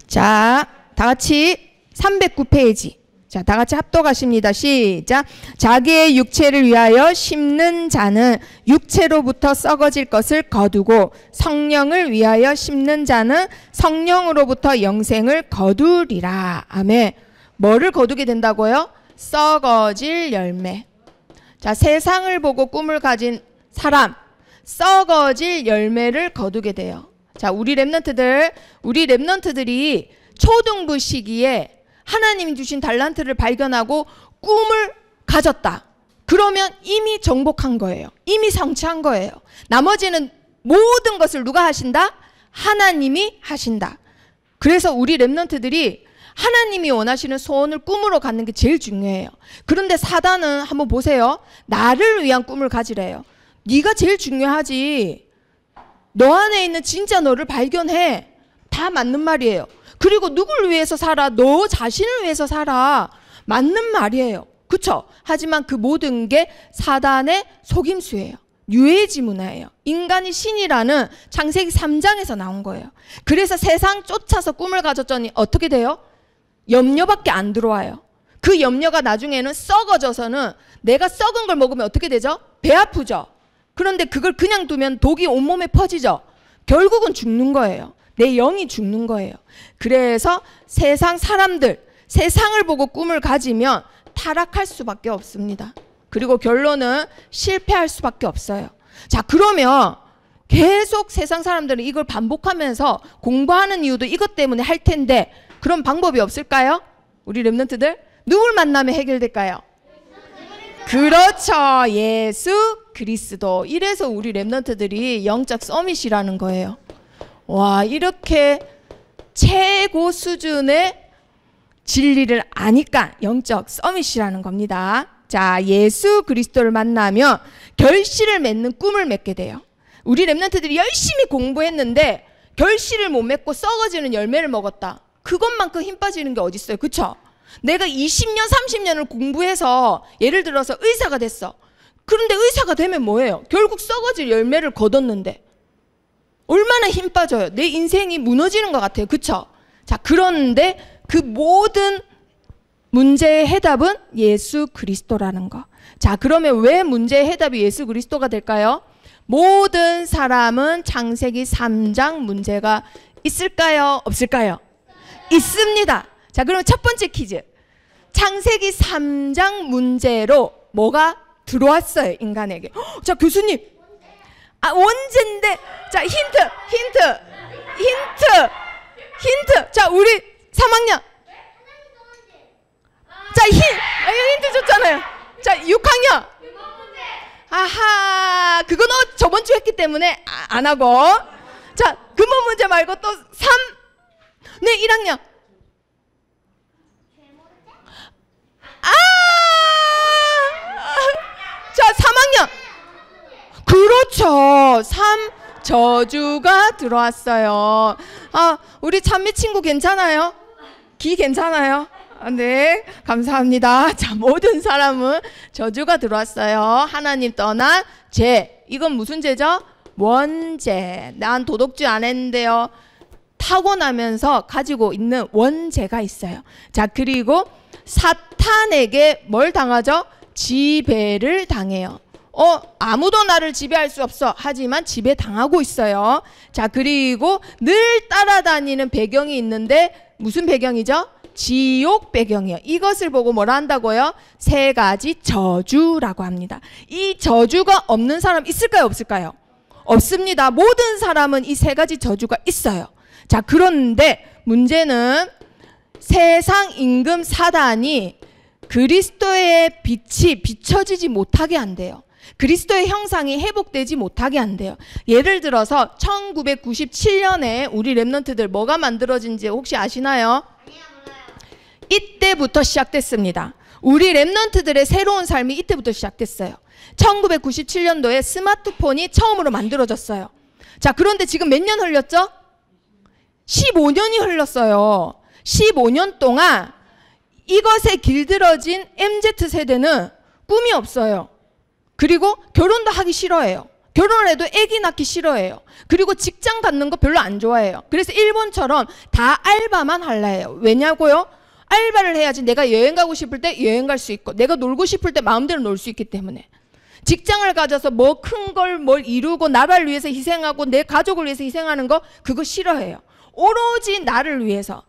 자, 다 같이 309페이지. 자, 다 같이 합독하십니다. 시작. 자기의 육체를 위하여 심는 자는 육체로부터 썩어질 것을 거두고 성령을 위하여 심는 자는 성령으로부터 영생을 거두리라. 아멘. 뭐를 거두게 된다고요? 썩어질 열매. 자, 세상을 보고 꿈을 가진 사람, 썩어질 열매를 거두게 돼요. 자, 우리 랩런트들이 초등부 시기에 하나님이 주신 달란트를 발견하고 꿈을 가졌다. 그러면 이미 정복한 거예요. 이미 성취한 거예요. 나머지는 모든 것을 누가 하신다? 하나님이 하신다. 그래서 우리 랩런트들이 하나님이 원하시는 소원을 꿈으로 갖는 게 제일 중요해요. 그런데 사단은 한번 보세요. 나를 위한 꿈을 가지래요. 네가 제일 중요하지. 너 안에 있는 진짜 너를 발견해. 다 맞는 말이에요. 그리고 누굴 위해서 살아? 너 자신을 위해서 살아. 맞는 말이에요. 그쵸? 하지만 그 모든 게 사단의 속임수예요. 유해지 문화예요. 인간이 신이라는 창세기 3장에서 나온 거예요. 그래서 세상 쫓아서 꿈을 가졌더니 어떻게 돼요? 염려밖에 안 들어와요. 그 염려가 나중에는 썩어져서는 내가 썩은 걸 먹으면 어떻게 되죠? 배 아프죠? 그런데 그걸 그냥 두면 독이 온몸에 퍼지죠? 결국은 죽는 거예요. 내 영이 죽는 거예요. 그래서 세상 사람들, 세상을 보고 꿈을 가지면 타락할 수밖에 없습니다. 그리고 결론은 실패할 수밖에 없어요. 자, 그러면 계속 세상 사람들은 이걸 반복하면서 공부하는 이유도 이것 때문에 할 텐데 그런 방법이 없을까요? 우리 랩런트들 누굴 만나면 해결될까요? 그렇죠. 예수 그리스도. 이래서 우리 랩런트들이 영적 서밋이라는 거예요. 와, 이렇게 최고 수준의 진리를 아니까 영적 서밋이라는 겁니다. 자, 예수 그리스도를 만나면 결실을 맺는 꿈을 맺게 돼요. 우리 랩런트들이 열심히 공부했는데 결실을 못 맺고 썩어지는 열매를 먹었다. 그것만큼 힘 빠지는 게 어디 있어요? 그쵸? 내가 20년, 30년을 공부해서 예를 들어서 의사가 됐어. 그런데 의사가 되면 뭐예요? 결국 썩어질 열매를 거뒀는데 얼마나 힘 빠져요. 내 인생이 무너지는 것 같아요. 그쵸? 자, 그런데 그 모든 문제의 해답은 예수 그리스도라는 거. 자, 그러면 왜 문제의 해답이 예수 그리스도가 될까요? 모든 사람은 창세기 3장 문제가 있을까요? 없을까요? 있습니다. 자, 그럼 첫 번째 퀴즈. 창세기 3장 문제로 뭐가 들어왔어요, 인간에게. 자, 교수님. 원죄인데. 자, 힌트. 자, 우리 3학년. 자, 힌트 줬잖아요. 자, 6학년. 아하, 그건 저번 주 했기 때문에 안 하고. 자, 근본 문제 말고 또 3. 네, 1학년. 자, 3학년. 그렇죠. 3 저주가 들어왔어요. 우리 찬미 친구 괜찮아요? 기 괜찮아요? 네, 감사합니다. 자, 모든 사람은 저주가 들어왔어요. 하나님 떠난 죄. 이건 무슨 죄죠? 원죄. 난 도덕질 안 했는데요. 타고나면서 가지고 있는 원죄가 있어요. 자, 그리고 사탄에게 뭘 당하죠? 지배를 당해요. 아무도 나를 지배할 수 없어. 하지만 지배당하고 있어요. 자, 그리고 늘 따라다니는 배경이 있는데 무슨 배경이죠? 지옥 배경이요. 이것을 보고 뭐라 한다고요? 세 가지 저주라고 합니다. 이 저주가 없는 사람 있을까요? 없을까요? 없습니다. 모든 사람은 이 세 가지 저주가 있어요. 자, 그런데 문제는 세상 임금 사단이 그리스도의 빛이 비춰지지 못하게 한대요. 그리스도의 형상이 회복되지 못하게 한대요. 예를 들어서 1997년에 우리 랩런트들 뭐가 만들어진지 혹시 아시나요? 이때부터 시작됐습니다. 우리 랩런트들의 새로운 삶이 이때부터 시작됐어요. 1997년도에 스마트폰이 처음으로 만들어졌어요. 자, 그런데 지금 몇 년 흘렸죠? 15년이 흘렀어요. 15년 동안 이것에 길들어진 MZ세대는 꿈이 없어요. 그리고 결혼도 하기 싫어해요. 결혼해도 아기 낳기 싫어해요. 그리고 직장 갖는 거 별로 안 좋아해요. 그래서 일본처럼 다 알바만 할라 해요. 왜냐고요? 알바를 해야지 내가 여행 가고 싶을 때 여행 갈 수 있고 내가 놀고 싶을 때 마음대로 놀 수 있기 때문에. 직장을 가져서 뭐 큰 걸 뭘 이루고 나라를 위해서 희생하고 내 가족을 위해서 희생하는 거 그거 싫어해요. 오로지 나를 위해서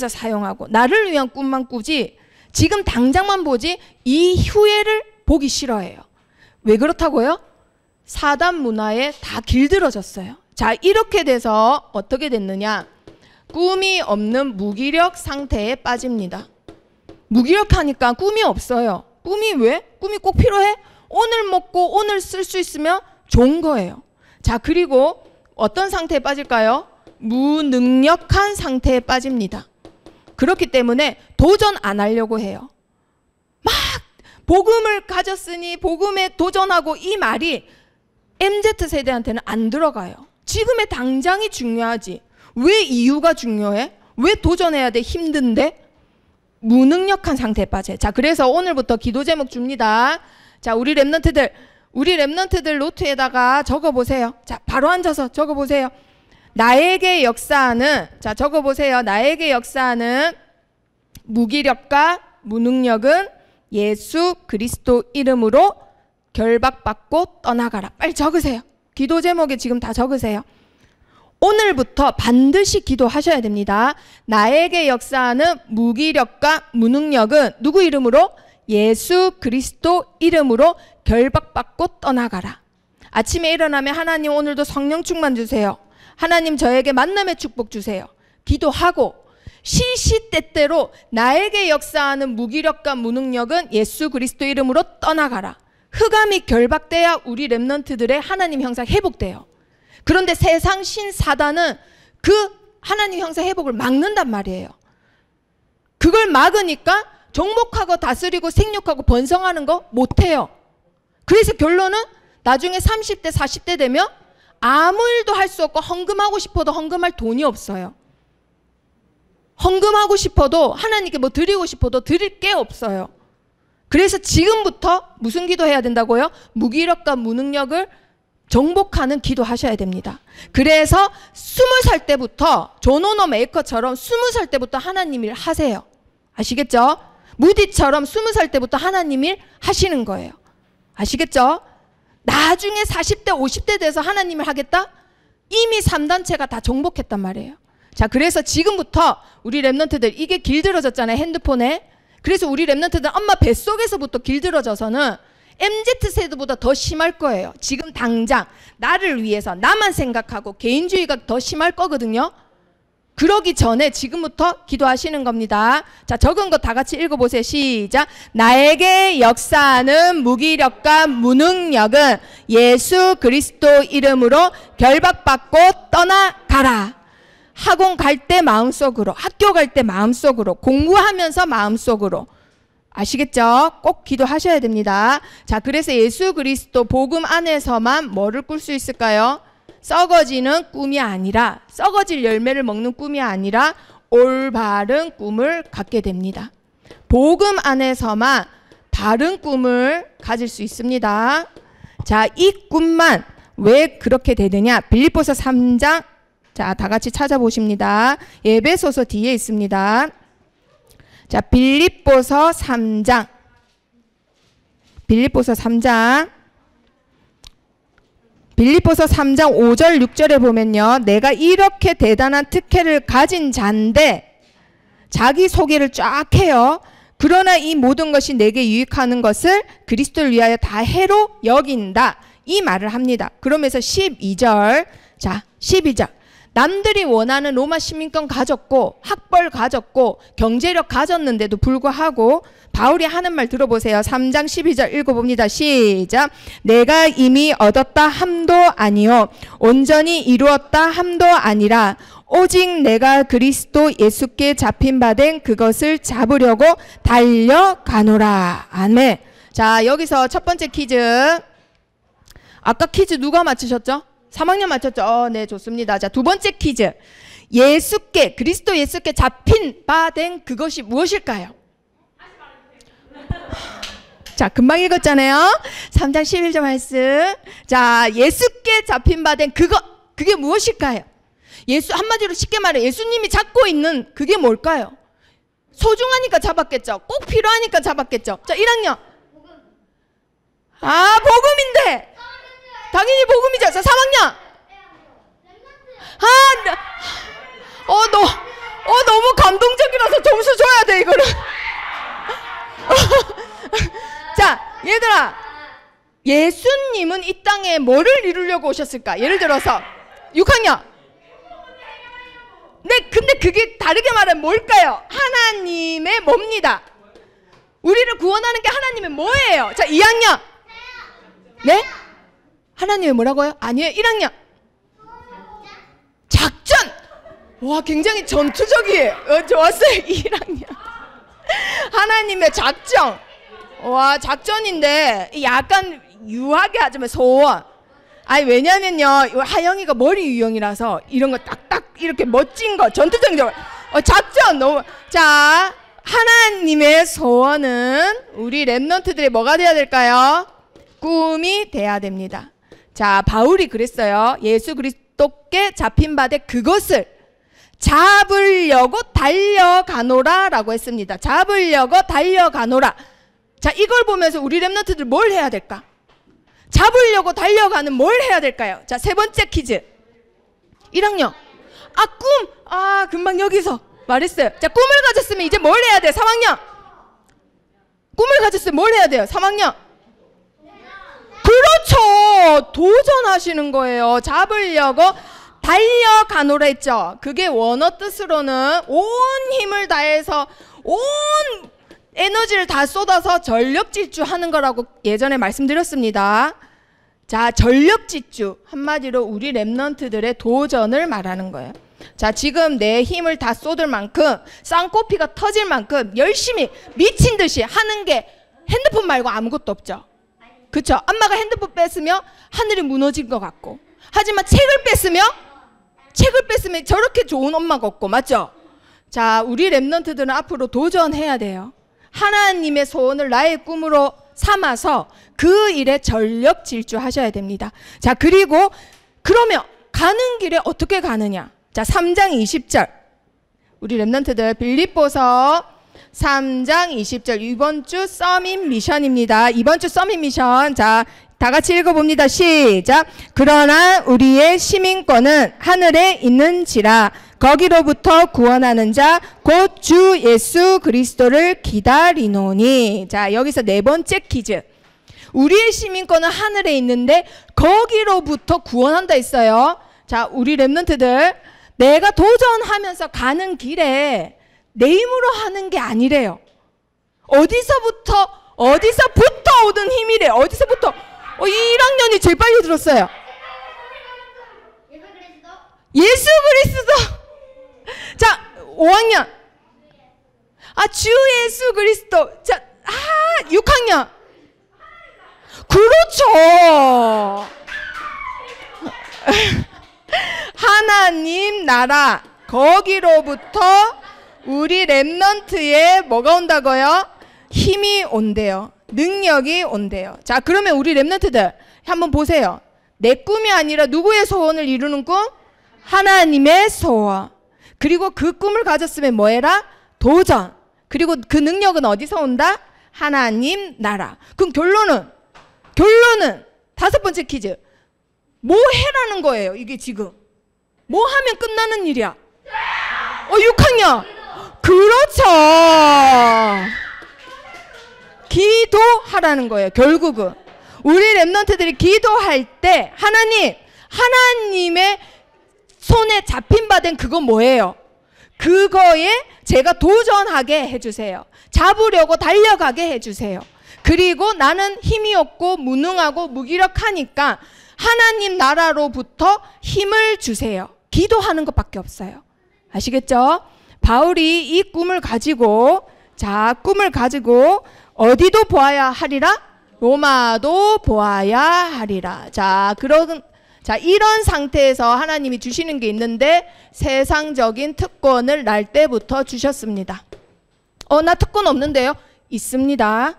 사용하고 나를 위한 꿈만 꾸지 지금 당장만 보지 이후에를 보기 싫어해요. 왜 그렇다고요? 사단 문화에 다 길들어졌어요. 자, 이렇게 돼서 어떻게 됐느냐? 꿈이 없는 무기력 상태에 빠집니다. 무기력하니까 꿈이 없어요. 꿈이 왜? 꿈이 꼭 필요해? 오늘 먹고 오늘 쓸 수 있으면 좋은 거예요. 자, 그리고 어떤 상태에 빠질까요? 무능력한 상태에 빠집니다. 그렇기 때문에 도전 안 하려고 해요. 막 복음을 가졌으니 복음에 도전하고 이 말이 MZ세대한테는 안 들어가요. 지금의 당장이 중요하지. 왜 이유가 중요해? 왜 도전해야 돼? 힘든데? 무능력한 상태에 빠져요. 자, 그래서 오늘부터 기도 제목 줍니다. 자, 우리 랩런트들 노트에다가 적어보세요. 자, 바로 앉아서 적어보세요. 나에게 역사하는, 자, 적어보세요. 나에게 역사하는 무기력과 무능력은 예수 그리스도 이름으로 결박받고 떠나가라. 빨리 적으세요. 기도 제목에 지금 다 적으세요. 오늘부터 반드시 기도하셔야 됩니다. 나에게 역사하는 무기력과 무능력은 누구 이름으로? 예수 그리스도 이름으로 결박받고 떠나가라. 아침에 일어나면 하나님 오늘도 성령 충만 주세요. 하나님 저에게 만남의 축복 주세요. 기도하고 시시때때로 나에게 역사하는 무기력과 무능력은 예수 그리스도 이름으로 떠나가라. 흑암이 결박돼야 우리 랩런트들의 하나님 형상 회복돼요. 그런데 세상 신사단은 그 하나님 형상 회복을 막는단 말이에요. 그걸 막으니까 정복하고 다스리고 생육하고 번성하는 거 못해요. 그래서 결론은 나중에 30대 40대 되면 아무 일도 할 수 없고 헌금하고 싶어도 헌금할 돈이 없어요. 헌금하고 싶어도 하나님께 뭐 드리고 싶어도 드릴 게 없어요. 그래서 지금부터 무슨 기도해야 된다고요? 무기력과 무능력을 정복하는 기도하셔야 됩니다. 그래서 20살 때부터 조노노 메이커처럼 20살 때부터 하나님 일 하세요. 아시겠죠? 무디처럼 20살 때부터 하나님 일 하시는 거예요. 아시겠죠? 나중에 40대 50대 돼서 하나님을 하겠다? 이미 3단체가 다 정복했단 말이에요. 자, 그래서 지금부터 우리 랩런트들 이게 길들어졌잖아요. 핸드폰에. 그래서 우리 랩런트들 엄마 뱃속에서부터 길들어져서는 MZ세대보다 더 심할 거예요. 지금 당장 나를 위해서 나만 생각하고 개인주의가 더 심할 거거든요. 그러기 전에 지금부터 기도하시는 겁니다. 자, 적은 거 다 같이 읽어보세요. 시작. 나에게 역사하는 무기력과 무능력은 예수 그리스도 이름으로 결박받고 떠나가라. 학원 갈 때 마음속으로, 학교 갈 때 마음속으로, 공부하면서 마음속으로. 아시겠죠? 꼭 기도하셔야 됩니다. 자, 그래서 예수 그리스도 복음 안에서만 뭐를 꿀 수 있을까요? 썩어지는 꿈이 아니라, 썩어질 열매를 먹는 꿈이 아니라 올바른 꿈을 갖게 됩니다. 복음 안에서만 바른 꿈을 가질 수 있습니다. 자, 이 꿈만 왜 그렇게 되느냐? 빌립보서 3장, 자, 다 같이 찾아보십니다. 에베소서 뒤에 있습니다. 자, 빌립보서 3장. 빌립보서 3장 5절 6절에 보면요. 내가 이렇게 대단한 특혜를 가진 자인데 자기 소개를 쫙 해요. 그러나 이 모든 것이 내게 유익하는 것을 그리스도를 위하여 다 해로 여긴다. 이 말을 합니다. 그러면서 12절. 자, 12절. 남들이 원하는 로마 시민권 가졌고 학벌 가졌고 경제력 가졌는데도 불구하고 바울이 하는 말 들어보세요. 3장 12절 읽어봅니다. 시작. 내가 이미 얻었다 함도 아니요 온전히 이루었다 함도 아니라 오직 내가 그리스도 예수께 잡힌 바 된 그것을 잡으려고 달려가노라. 아멘. 자, 여기서 첫 번째 퀴즈. 아까 퀴즈 누가 맞추셨죠? 3학년 맞췄죠? 네, 좋습니다. 자, 두 번째 퀴즈. 예수께, 그리스도 예수께 잡힌 바 된 그것이 무엇일까요? 자, 금방 읽었잖아요. 3장 11절 말씀. 자, 예수께 잡힌 바 된 그게 무엇일까요? 예수, 한마디로 쉽게 말해 예수님이 잡고 있는 그게 뭘까요? 소중하니까 잡았겠죠. 꼭 필요하니까 잡았겠죠. 자, 1학년. 아, 복음인데. 당연히 복음이죠. 자, 3학년. 너무 감동적이라서 점수 줘야 돼, 이거는. 자, 얘들아. 예수님은 이 땅에 뭐를 이루려고 오셨을까? 예를 들어서 6학년. 네, 근데 그게 다르게 말하면 뭘까요? 하나님의 뭡니다. 우리를 구원하는 게 하나님의 뭐예요? 자, 2학년. 네? 하나님의 뭐라고요? 아니에요. 1학년. 작전. 와, 굉장히 전투적이에요. 좋았어요. 1학년. 하나님의 작전. 와, 작전인데 약간 유하게 하자면 소원. 아니, 왜냐면요, 하영이가 머리 유형이라서 이런 거 딱딱 이렇게 멋진 거, 전투적인 거, 작전 너무. 자, 하나님의 소원은 우리 랩런트들이 뭐가 돼야 될까요? 꿈이 돼야 됩니다. 자, 바울이 그랬어요. 예수 그리스도께 잡힌 바 된 그것을 잡으려고 달려가노라 라고 했습니다. 잡으려고 달려가노라. 자, 이걸 보면서 우리 랩런트들 뭘 해야 될까? 잡으려고 달려가는 뭘 해야 될까요? 자, 세 번째 퀴즈. 1학년. 꿈. 금방 여기서 말했어요. 자, 꿈을 가졌으면 이제 뭘 해야 돼요? 3학년. 꿈을 가졌으면 뭘 해야 돼요? 3학년. 그렇죠. 도전하시는 거예요. 잡으려고 달려가노라 했죠. 그게 원어 뜻으로는 온 힘을 다해서 온 에너지를 다 쏟아서 전력질주하는 거라고 예전에 말씀드렸습니다. 자, 전력질주. 한마디로 우리 랩런트들의 도전을 말하는 거예요. 자, 지금 내 힘을 다 쏟을 만큼 쌍코피가 터질 만큼 열심히 미친 듯이 하는 게 핸드폰 말고 아무것도 없죠. 그쵸? 엄마가 핸드폰 뺐으면 하늘이 무너진 것 같고, 하지만 책을 뺐으면 저렇게 좋은 엄마가 없고, 맞죠? 자, 우리 랩런트들은 앞으로 도전해야 돼요. 하나님의 소원을 나의 꿈으로 삼아서 그 일에 전력 질주하셔야 됩니다. 자, 그리고 그러면 가는 길에 어떻게 가느냐? 자, 3장 20절. 우리 랩런트들 빌립보서 3장 20절. 이번 주 서밋 미션입니다. 이번 주 서밋 미션. 자, 다 같이 읽어봅니다. 시작. 그러나 우리의 시민권은 하늘에 있는지라 거기로부터 구원하는 자 곧 주 예수 그리스도를 기다리노니. 자, 여기서 네 번째 퀴즈. 우리의 시민권은 하늘에 있는데 거기로부터 구원한다 했어요. 자, 우리 랩런트들, 내가 도전하면서 가는 길에 내 힘으로 하는 게 아니래요. 어디서부터 오던 힘이래. 어디서부터? 1학년이 제일 빨리 들었어요. 예수 그리스도. 자, 5학년. 주 예수 그리스도. 자, 6학년. 그렇죠. 하나님 나라, 거기로부터 우리 랩런트에 뭐가 온다고요? 힘이 온대요. 능력이 온대요. 자, 그러면 우리 랩런트들 한번 보세요. 내 꿈이 아니라 누구의 소원을 이루는 꿈? 하나님의 소원. 그리고 그 꿈을 가졌으면 뭐해라? 도전. 그리고 그 능력은 어디서 온다? 하나님 나라. 그럼 결론은 5번째 퀴즈. 뭐 해라는 거예요, 이게 지금. 뭐 하면 끝나는 일이야? 6학년. 그렇죠. 기도하라는 거예요, 결국은. 우리 랩런트들이 기도할 때 하나님의 손에 잡힌 바 된 그건 뭐예요? 그거에 제가 도전하게 해주세요. 잡으려고 달려가게 해주세요. 그리고 나는 힘이 없고 무능하고 무기력하니까 하나님 나라로부터 힘을 주세요. 기도하는 것밖에 없어요. 아시겠죠? 바울이 이 꿈을 가지고 어디도 보아야 하리라? 로마도 보아야 하리라. 자, 이런 상태에서 하나님이 주시는 게 있는데 세상적인 특권을 날 때부터 주셨습니다. 나 특권 없는데요? 있습니다.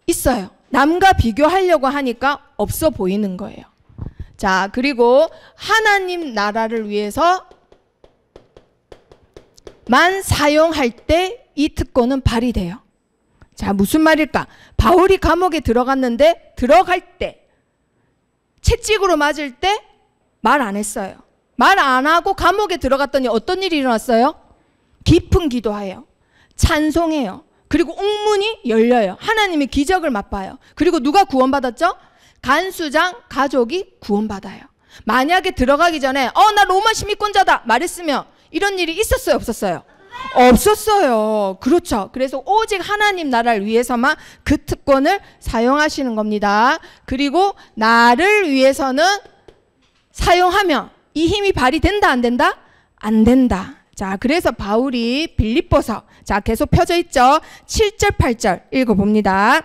있어요. 남과 비교하려고 하니까 없어 보이는 거예요. 자, 그리고 하나님 나라를 위해서 만 사용할 때 이 특권은 발휘돼요. 자, 무슨 말일까? 바울이 감옥에 들어갔는데 들어갈 때 채찍으로 맞을 때 말 안 했어요. 말 안 하고 감옥에 들어갔더니 어떤 일이 일어났어요? 깊은 기도해요. 찬송해요. 그리고 옥문이 열려요. 하나님의 기적을 맛봐요. 그리고 누가 구원받았죠? 간수장 가족이 구원받아요. 만약에 들어가기 전에 나 로마 시민권자다 말했으면 이런 일이 있었어요, 없었어요? 없었어요. 그렇죠. 그래서 오직 하나님 나라를 위해서만 그 특권을 사용하시는 겁니다. 그리고 나를 위해서는 사용하면 이 힘이 발휘된다, 안 된다? 안 된다. 자, 그래서 바울이 빌립보서, 자, 계속 펴져 있죠? 7절, 8절 읽어봅니다.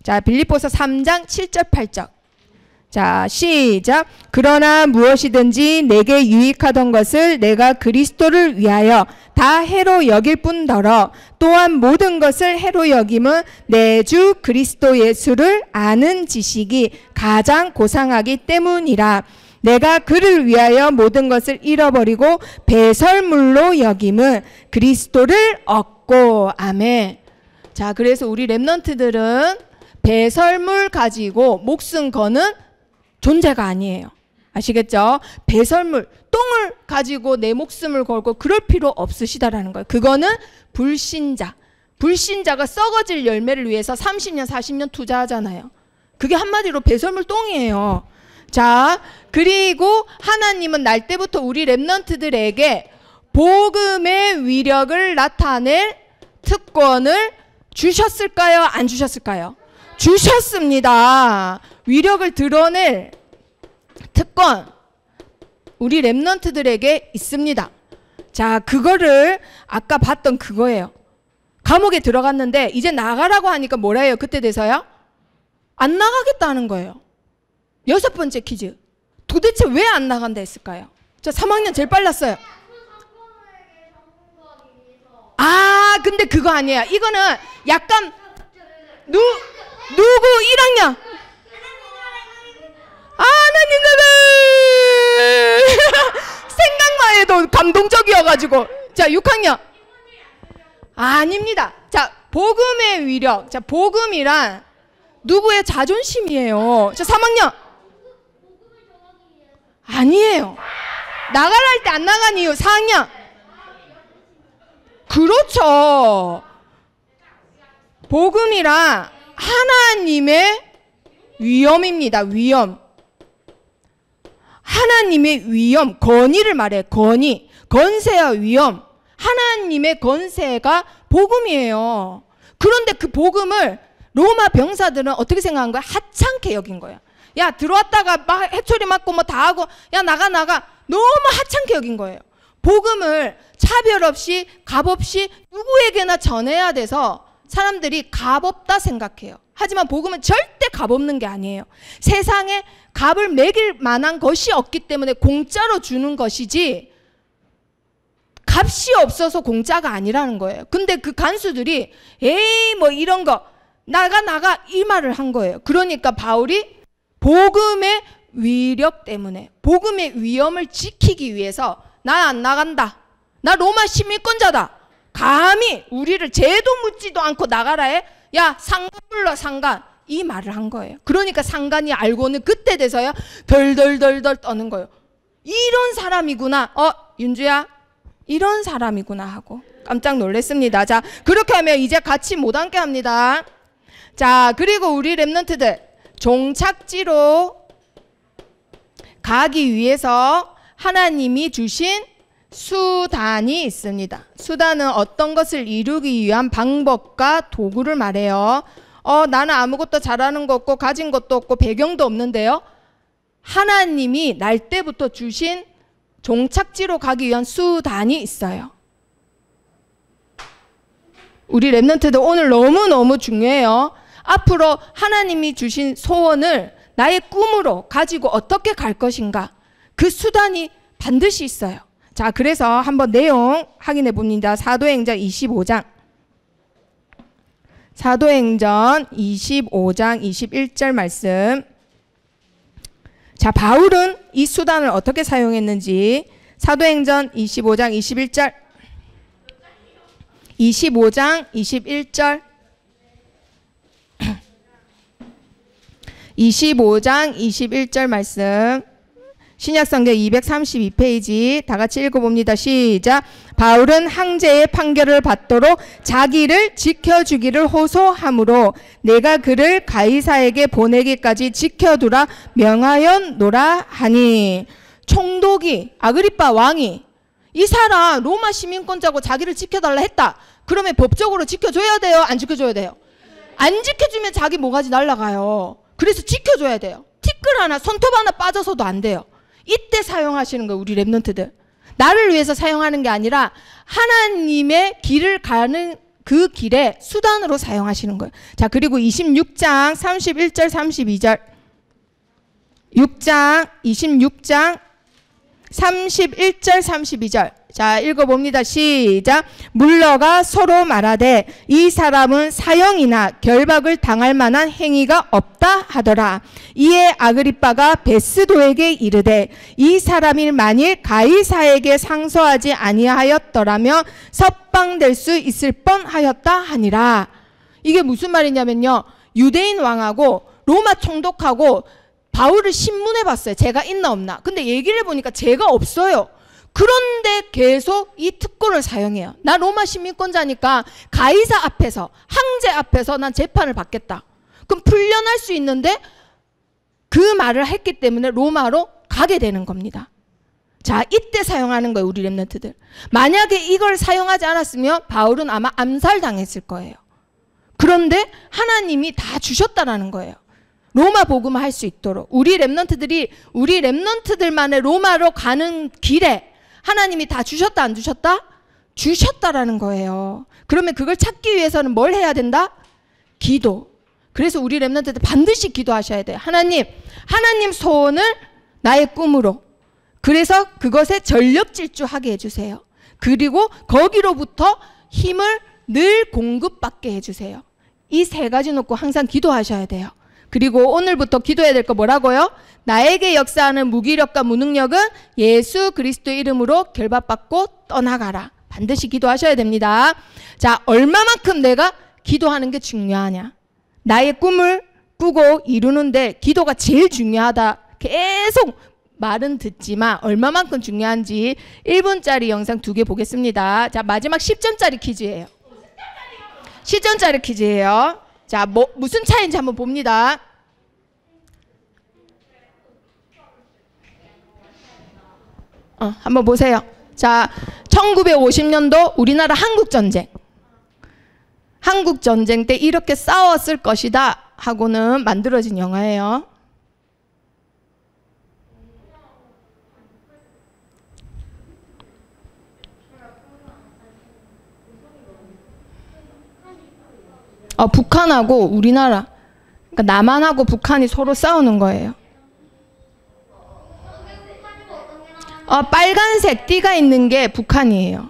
자, 빌립보서 3장 7절, 8절. 자, 시작. 그러나 무엇이든지 내게 유익하던 것을 내가 그리스도를 위하여 다 해로 여길 뿐더러 또한 모든 것을 해로 여김은 내 주 그리스도 예수를 아는 지식이 가장 고상하기 때문이라. 내가 그를 위하여 모든 것을 잃어버리고 배설물로 여김은 그리스도를 얻고. 아멘. 자, 그래서 우리 랩런트들은 배설물 가지고 목숨 거는 존재가 아니에요. 아시겠죠? 배설물, 똥을 가지고 내 목숨을 걸고 그럴 필요 없으시다라는 거예요. 그거는 불신자가 썩어질 열매를 위해서 30년, 40년 투자하잖아요. 그게 한마디로 배설물 똥이에요. 자, 그리고 하나님은 날 때부터 우리 랩런트들에게 복음의 위력을 나타낼 특권을 주셨을까요? 안 주셨을까요? 주셨습니다. 위력을 드러낼 특권 우리 랩런트들에게 있습니다. 자, 그거를 아까 봤던 그거예요. 감옥에 들어갔는데 이제 나가라고 하니까 뭐라 해요? 그때 돼서요? 안 나가겠다는 거예요. 6번째 퀴즈. 도대체 왜 안 나간다 했을까요? 저 3학년 제일 빨랐어요. 아, 근데 그거 아니에요. 이거는 약간 누구 1학년? 하나님 생각만 해도 감동적이어가지고. 자, 6학년. 아닙니다. 자, 복음의 위력. 자, 복음이란 누구의 자존심이에요. 자, 3학년. 아니에요. 나가라 할 때 안 나간 이유. 4학년. 그렇죠. 복음이란 하나님의 위엄입니다. 위엄. 하나님의 위엄, 권위를 말해. 권위, 건세와 위엄. 하나님의 건세가 복음이에요. 그런데 그 복음을 로마 병사들은 어떻게 생각한 거야? 하찮게 여긴 거야. 야, 들어왔다가 막 해초리 맞고 뭐 다 하고 야, 나가. 너무 하찮게 여긴 거예요. 복음을 차별 없이 값 없이 누구에게나 전해야 돼서 사람들이 값 없다 생각해요. 하지만 복음은 절대 값 없는 게 아니에요. 세상에 값을 매길 만한 것이 없기 때문에 공짜로 주는 것이지 값이 없어서 공짜가 아니라는 거예요. 근데 그 간수들이 에이 뭐 이런 거 나가 이 말을 한 거예요. 그러니까 바울이 복음의 위력 때문에 복음의 위엄을 지키기 위해서 나 안 나간다. 나 로마 시민권자다. 감히 우리를 죄도 묻지도 않고 나가라 해? 야, 상관 불러, 상관. 이 말을 한 거예요. 그러니까 상관이 알고는 그때 돼서야 덜덜덜덜 떠는 거예요. 이런 사람이구나. 윤주야, 이런 사람이구나 하고 깜짝 놀랐습니다. 자, 그렇게 하면 이제 같이 못 앉게 합니다. 자, 그리고 우리 랩런트들 종착지로 가기 위해서 하나님이 주신 수단이 있습니다. 수단은 어떤 것을 이루기 위한 방법과 도구를 말해요. 나는 아무것도 잘하는 거 없고 가진 것도 없고 배경도 없는데요. 하나님이 날 때부터 주신 종착지로 가기 위한 수단이 있어요. 우리 랩런트들 오늘 너무너무 중요해요. 앞으로 하나님이 주신 소원을 나의 꿈으로 가지고 어떻게 갈 것인가, 그 수단이 반드시 있어요. 자, 그래서 한번 내용 확인해 봅니다. 사도행전 25장. 사도행전 25장 21절 말씀. 자, 바울은 이 수단을 어떻게 사용했는지 사도행전 25장 21절 25장 21절 25장 21절 말씀, 신약성경 232페이지 다 같이 읽어봅니다. 시작. 바울은 황제의 판결을 받도록 자기를 지켜주기를 호소하므로 내가 그를 가이사에게 보내기까지 지켜두라 명하였노라 하니. 총독이 아그리빠 왕이 이 사람 로마 시민권자고 자기를 지켜달라 했다. 그러면 법적으로 지켜줘야 돼요? 안 지켜줘야 돼요? 안 지켜주면 자기 모가지 날아가요. 그래서 지켜줘야 돼요. 티끌 하나, 손톱 하나 빠져서도 안 돼요. 이때 사용하시는 거예요. 우리 랩런트들. 나를 위해서 사용하는 게 아니라 하나님의 길을 가는 그 길에 수단으로 사용하시는 거예요. 자, 그리고 26장 31절 32절 26장 31절 32절 자, 읽어봅니다. 시작. 물러가 서로 말하되 이 사람은 사형이나 결박을 당할 만한 행위가 없다 하더라. 이에 아그리빠가 베스도에게 이르되 이 사람이 만일 가이사에게 상소하지 아니하였더라면 석방될 수 있을 뻔하였다 하니라. 이게 무슨 말이냐면요, 유대인 왕하고 로마 총독하고 바울을 신문해 봤어요. 제가 있나 없나. 근데 얘기를 해보니까 제가 없어요. 그런데 계속 이 특권을 사용해요. 나 로마 시민권자니까 가이사 앞에서, 황제 앞에서 난 재판을 받겠다. 그럼 풀려날 수 있는데 그 말을 했기 때문에 로마로 가게 되는 겁니다. 자, 이때 사용하는 거예요. 우리 랩런트들. 만약에 이걸 사용하지 않았으면 바울은 아마 암살당했을 거예요. 그런데 하나님이 다 주셨다라는 거예요. 로마 복음을 할 수 있도록. 우리 랩런트들이 우리 랩런트들만의 로마로 가는 길에 하나님이 다 주셨다 안 주셨다? 주셨다라는 거예요. 그러면 그걸 찾기 위해서는 뭘 해야 된다? 기도. 그래서 우리 랩런트들 반드시 기도하셔야 돼요. 하나님 소원을 나의 꿈으로. 그래서 그것에 전력질주하게 해주세요. 그리고 거기로부터 힘을 늘 공급받게 해주세요. 이 세 가지 놓고 항상 기도하셔야 돼요. 그리고 오늘부터 기도해야 될 거 뭐라고요? 나에게 역사하는 무기력과 무능력은 예수 그리스도의 이름으로 결박받고 떠나가라. 반드시 기도하셔야 됩니다. 자, 얼마만큼 내가 기도하는 게 중요하냐. 나의 꿈을 꾸고 이루는데 기도가 제일 중요하다. 계속 말은 듣지만 얼마만큼 중요한지 1분짜리 영상 2개 보겠습니다. 자, 마지막 10점짜리 퀴즈예요. 10점짜리 퀴즈예요. 자, 무슨 차이인지 한번 봅니다. 한번 보세요. 자, 1950년도 우리나라 한국전쟁. 한국전쟁 때 이렇게 싸웠을 것이다 하고는 만들어진 영화예요. 북한하고 우리나라, 그러니까 남한하고 북한이 서로 싸우는 거예요. 빨간색 띠가 있는 게 북한이에요.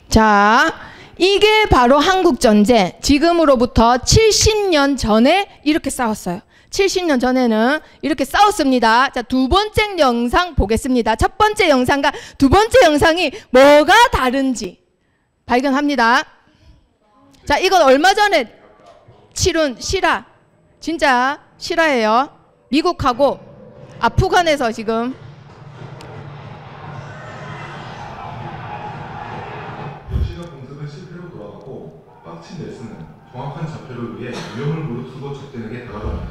자, 이게 바로 한국전쟁. 지금으로부터 70년 전에 이렇게 싸웠어요. 70년 전에는 이렇게 싸웠습니다. 자, 두 번째 영상 보겠습니다. 첫 번째 영상과 두 번째 영상이 뭐가 다른지 발견합니다. 자, 이건 얼마 전에 치룬 실화, 진짜 실화예요. 미국하고 아프간에서 지금 시각 공습은 실패로 돌아가고 빡친 넬슨은 정확한 좌표를 위해 위험을 무릅쓰고 적진에게 다가갑니다.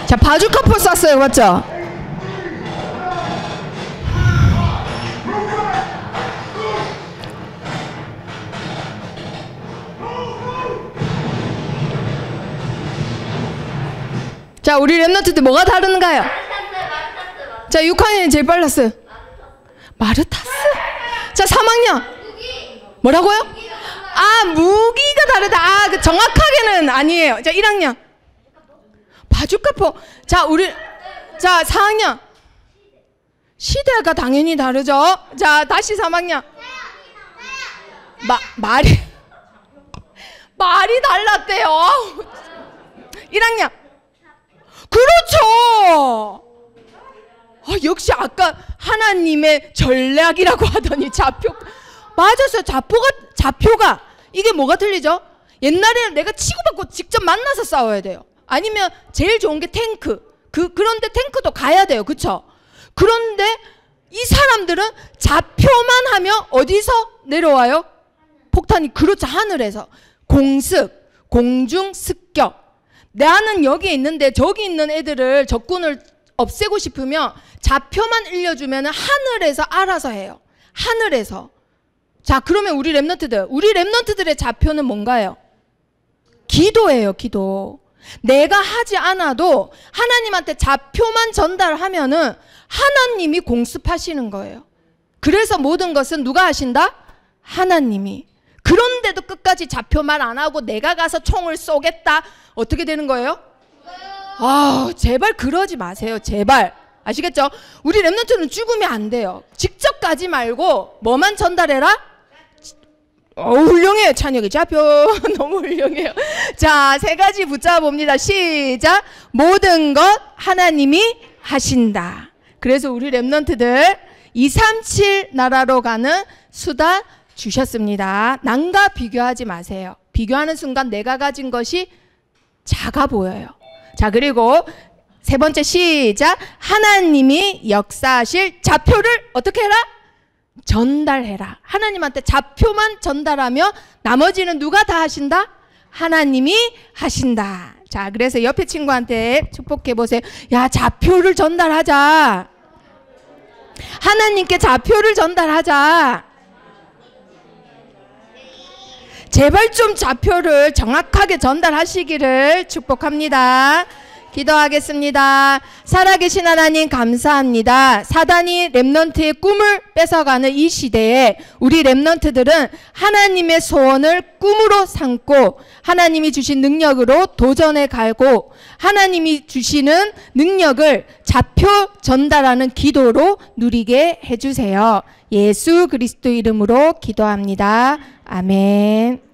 자, 바주카포 쐈어요. 맞죠? 자, 우리 랩런트들 뭐가 다른가요? 자, 6학년이 제일 빨랐어요. 마르타스? 자, 3학년. 뭐라고요? 아, 무기가 다르다. 아, 그 정확하게는 아니에요. 자, 1학년. 바주카포. 자, 자, 4학년. 시대가 당연히 다르죠. 자, 다시 3학년. 말이 달랐대요. 1학년. 그렇죠. 역시 아까 하나님의 전략이라고 하더니 좌표. 맞았어요. 좌표가 이게 뭐가 틀리죠? 옛날에는 내가 치고받고 직접 만나서 싸워야 돼요. 아니면 제일 좋은 게 탱크. 그런데 탱크도 가야 돼요. 그쵸? 그런데 이 사람들은 좌표만 하면 어디서 내려와요? 폭탄이. 그렇죠. 하늘에서. 공습, 공중 습격. 나는 여기 있는데 저기 있는 애들을 적군을 없애고 싶으면 좌표만 일려주면 하늘에서 알아서 해요. 하늘에서. 자, 그러면 우리 랩런트들의 좌표는 뭔가요? 기도예요. 기도. 내가 하지 않아도 하나님한테 좌표만 전달하면은 하나님이 공습하시는 거예요. 그래서 모든 것은 누가 하신다? 하나님이. 그런데도 끝까지 좌표 말 안 하고 내가 가서 총을 쏘겠다. 어떻게 되는 거예요? 아, 제발 그러지 마세요. 제발. 아시겠죠? 우리 랩런트는 죽으면 안 돼요. 직접 가지 말고 뭐만 전달해라? 훌륭해요. 찬혁이 좌표. 너무 훌륭해요. 자, 3가지 붙잡아 봅니다. 시작. 모든 것 하나님이 하신다. 그래서 우리 랩런트들 237 나라로 가는 수단 주셨습니다. 남과 비교하지 마세요. 비교하는 순간 내가 가진 것이 작아 보여요. 자, 그리고 3번째 시작. 하나님이 역사하실 좌표를 어떻게 해라? 전달해라. 하나님한테 좌표만 전달하며 나머지는 누가 다 하신다? 하나님이 하신다. 자, 그래서 옆에 친구한테 축복해 보세요. 야, 좌표를 전달하자. 하나님께 좌표를 전달하자. 제발 좀 좌표를 정확하게 전달하시기를 축복합니다. 기도하겠습니다. 살아계신 하나님 감사합니다. 사단이 랩런트의 꿈을 뺏어가는 이 시대에 우리 랩런트들은 하나님의 소원을 꿈으로 삼고 하나님이 주신 능력으로 도전해 가고 하나님이 주시는 능력을 좌표 전달하는 기도로 누리게 해주세요. 예수 그리스도 이름으로 기도합니다. 아멘.